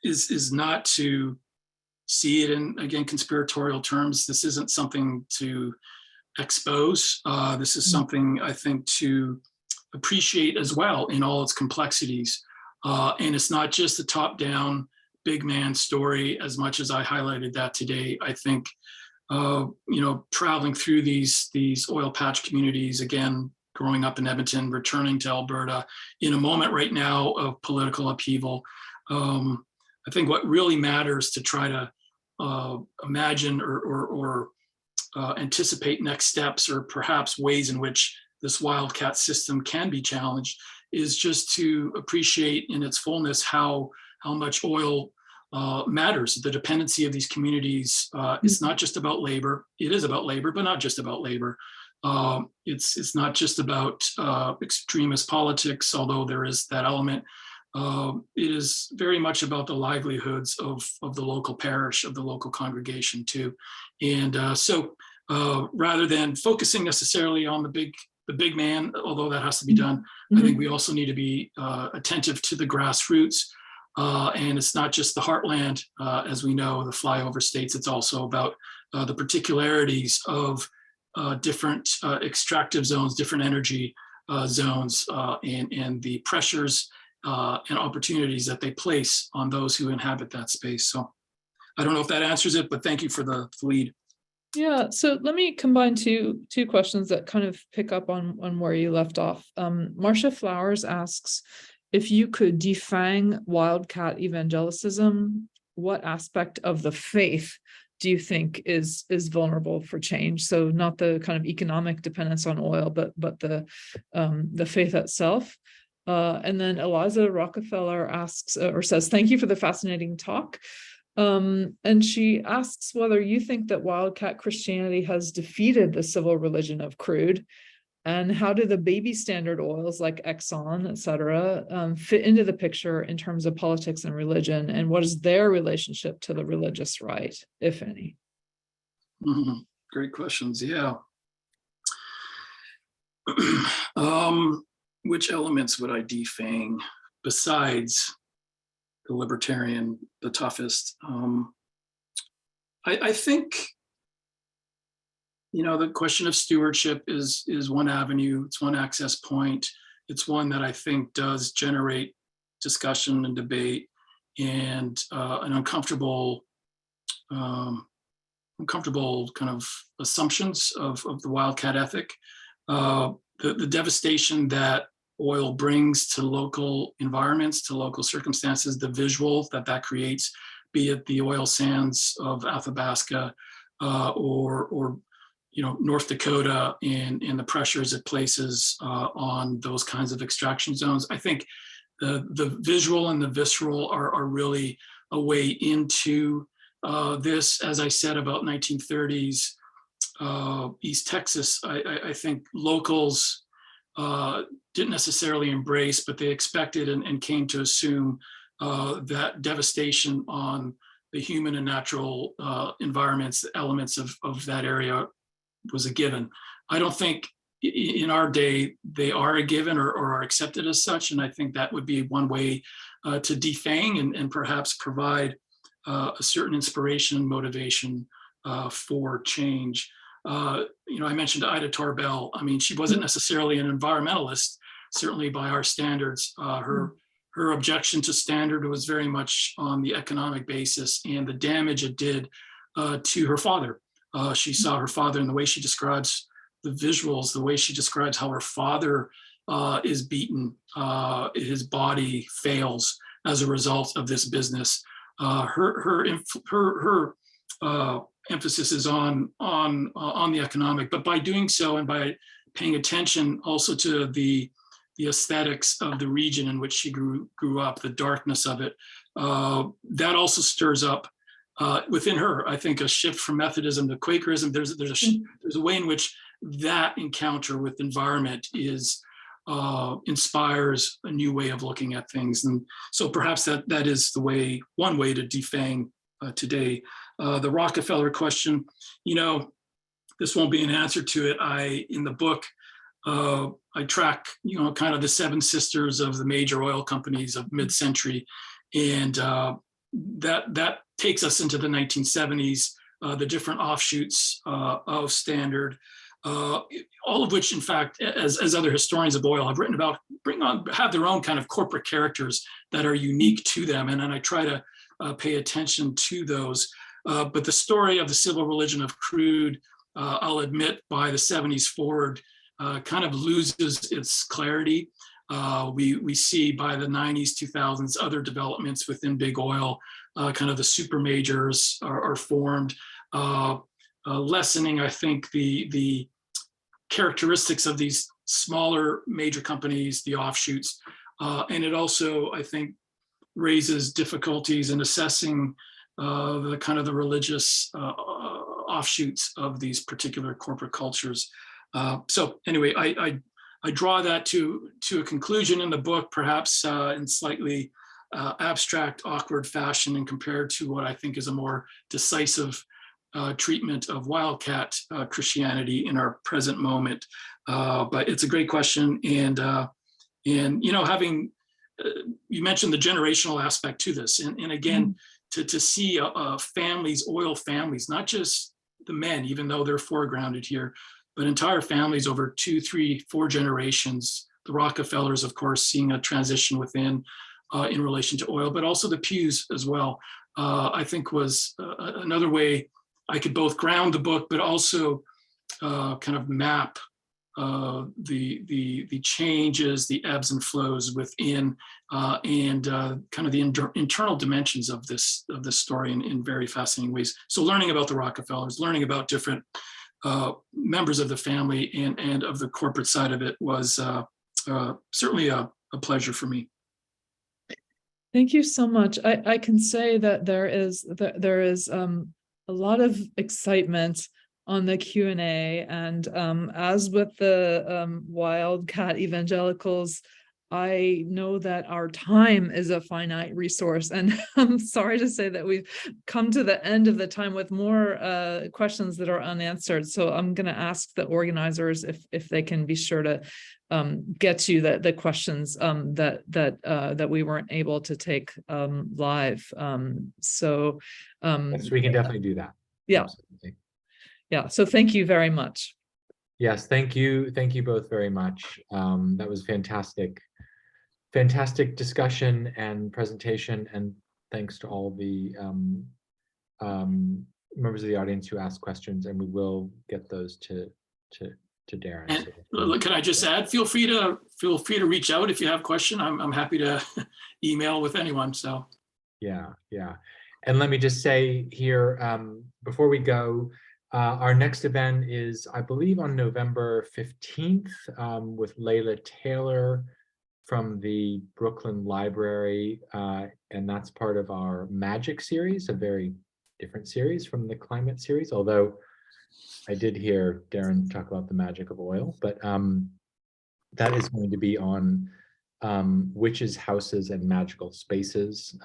is not to see it in, again, conspiratorial terms. This isn't something to expose. This is something, I think, to appreciate as well in all its complexities. And it's not just the top-down big man story as much as I highlighted that today. I think, traveling through these oil patch communities, again, growing up in Edmonton, returning to Alberta in a moment right now of political upheaval, I think what really matters to try to imagine or anticipate next steps, or perhaps ways in which this wildcat system can be challenged, is just to appreciate in its fullness how much oil matters. The dependency of these communities is not just about labor. It is about labor, but not just about labor. It's not just about extremist politics, although there is that element. It is very much about the livelihoods of the local parish, of the local congregation too. And so rather than focusing necessarily on the big man, although that has to be done, I think we also need to be attentive to the grassroots. And it's not just the heartland, as we know, the flyover states. It's also about the particularities of different extractive zones, different energy zones, and the pressures and opportunities that they place on those who inhabit that space. So I don't know if that answers it, but thank you for the lead. Yeah, so let me combine two questions that kind of pick up on where you left off. Marcia Flowers asks, if you could defang wildcat evangelicism, what aspect of the faith do you think is vulnerable for change? So not the kind of economic dependence on oil, but the faith itself. And then Eliza Rockefeller asks or says, thank you for the fascinating talk. And she asks whether you think that wildcat Christianity has defeated the civil religion of Crude, and how do the baby standard oils like Exxon, et cetera, fit into the picture in terms of politics and religion, and what is their relationship to the religious right, if any? Great questions. Yeah. Which elements would I defang besides the libertarian, the toughest? I think, the question of stewardship is one avenue. It's one access point. It's one that I think does generate discussion and debate and an uncomfortable kind of assumptions of the wildcat ethic. The devastation that oil brings to local environments, to local circumstances, the visual that creates, be it the oil sands of Athabasca or North Dakota and the pressures it places on those kinds of extraction zones. I think the visual and the visceral are really a way into this. As I said about 1930s East Texas, I think locals didn't necessarily embrace, but they expected and came to assume that devastation on the human and natural environments, elements of that area was a given. I don't think in our day they are a given or are accepted as such, and I think that would be one way to defang and perhaps provide a certain inspiration and motivation for change. I mentioned Ida Tarbell. I mean, she wasn't necessarily an environmentalist, certainly by our standards. Her objection to standard was very much on the economic basis and the damage it did to her father. She saw her father, and the way she describes the visuals, the way she describes how her father is beaten, his body fails as a result of this business. Her emphasis is on the economic, but by doing so and by paying attention also to the aesthetics of the region in which she grew up, the darkness of it, that also stirs up within her, I think, a shift from Methodism to Quakerism. There's a way in which that encounter with environment inspires a new way of looking at things, and so perhaps that is one way to defang today. The Rockefeller question, this won't be an answer to it. In the book, I track, kind of the seven sisters of the major oil companies of mid-century, and that takes us into the 1970s, the different offshoots of Standard, all of which, in fact, as other historians of oil have written about, have their own kind of corporate characters that are unique to them, and I try to pay attention to those. But the story of the civil religion of Crude, I'll admit, by the 70s forward, kind of loses its clarity. We see by the 90s, 2000s, other developments within big oil, kind of the super majors are formed, lessening, I think, the characteristics of these smaller major companies, the offshoots. And it also, I think, raises difficulties in assessing the kind of the religious offshoots of these particular corporate cultures. So anyway, I draw that to a conclusion in the book, perhaps in slightly abstract, awkward fashion, and compared to what I think is a more decisive treatment of wildcat Christianity in our present moment. But it's a great question, and having you mentioned the generational aspect to this, and again, to see families, oil families, not just the men, even though they're foregrounded here, but entire families over 2, 3, 4 generations. The Rockefellers, of course, seeing a transition within in relation to oil, but also the Pews as well, I think was another way I could both ground the book, but also kind of map the changes, the ebbs and flows within, and kind of the internal dimensions of this story in very fascinating ways. So learning about the Rockefellers, learning about different members of the family and of the corporate side of it was certainly a pleasure for me. Thank you so much. I can say that there is a lot of excitement on the Q&A, and as with the wildcat evangelicals, I know that our time is a finite resource, and I'm sorry to say that we've come to the end of the time with more questions that are unanswered. So I'm going to ask the organizers if they can be sure to get you the questions that we weren't able to take live. Yes, we can definitely do that. Yeah. Absolutely. Yeah. So thank you very much. Yes, thank you. Thank you both very much. That was fantastic discussion and presentation, and thanks to all the members of the audience who asked questions, and we will get those to Darren. And So can I just add, feel free to reach out if you have a question. I'm happy to email with anyone. So yeah. And let me just say here, before we go, our next event is, I believe, on November 15th with Layla Taylor from the Brooklyn Library, and that's part of our Magic series, a very different series from the climate series, although I did hear Darren talk about the magic of oil, but that is going to be on witches' houses and magical spaces.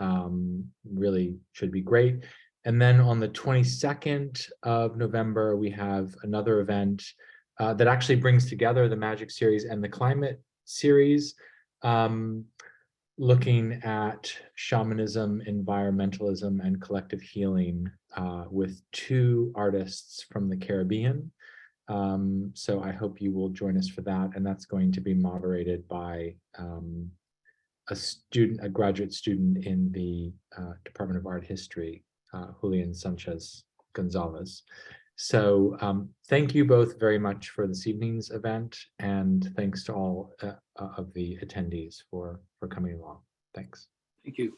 Really should be great. And then on the 22nd of November, we have another event that actually brings together the Magic series and the Climate series, looking at shamanism, environmentalism, and collective healing with two artists from the Caribbean. So I hope you will join us for that. And that's going to be moderated by a graduate student in the Department of Art History, Julian Sanchez Gonzalez. So thank you both very much for this evening's event, and thanks to all of the attendees for coming along. Thanks. thank you.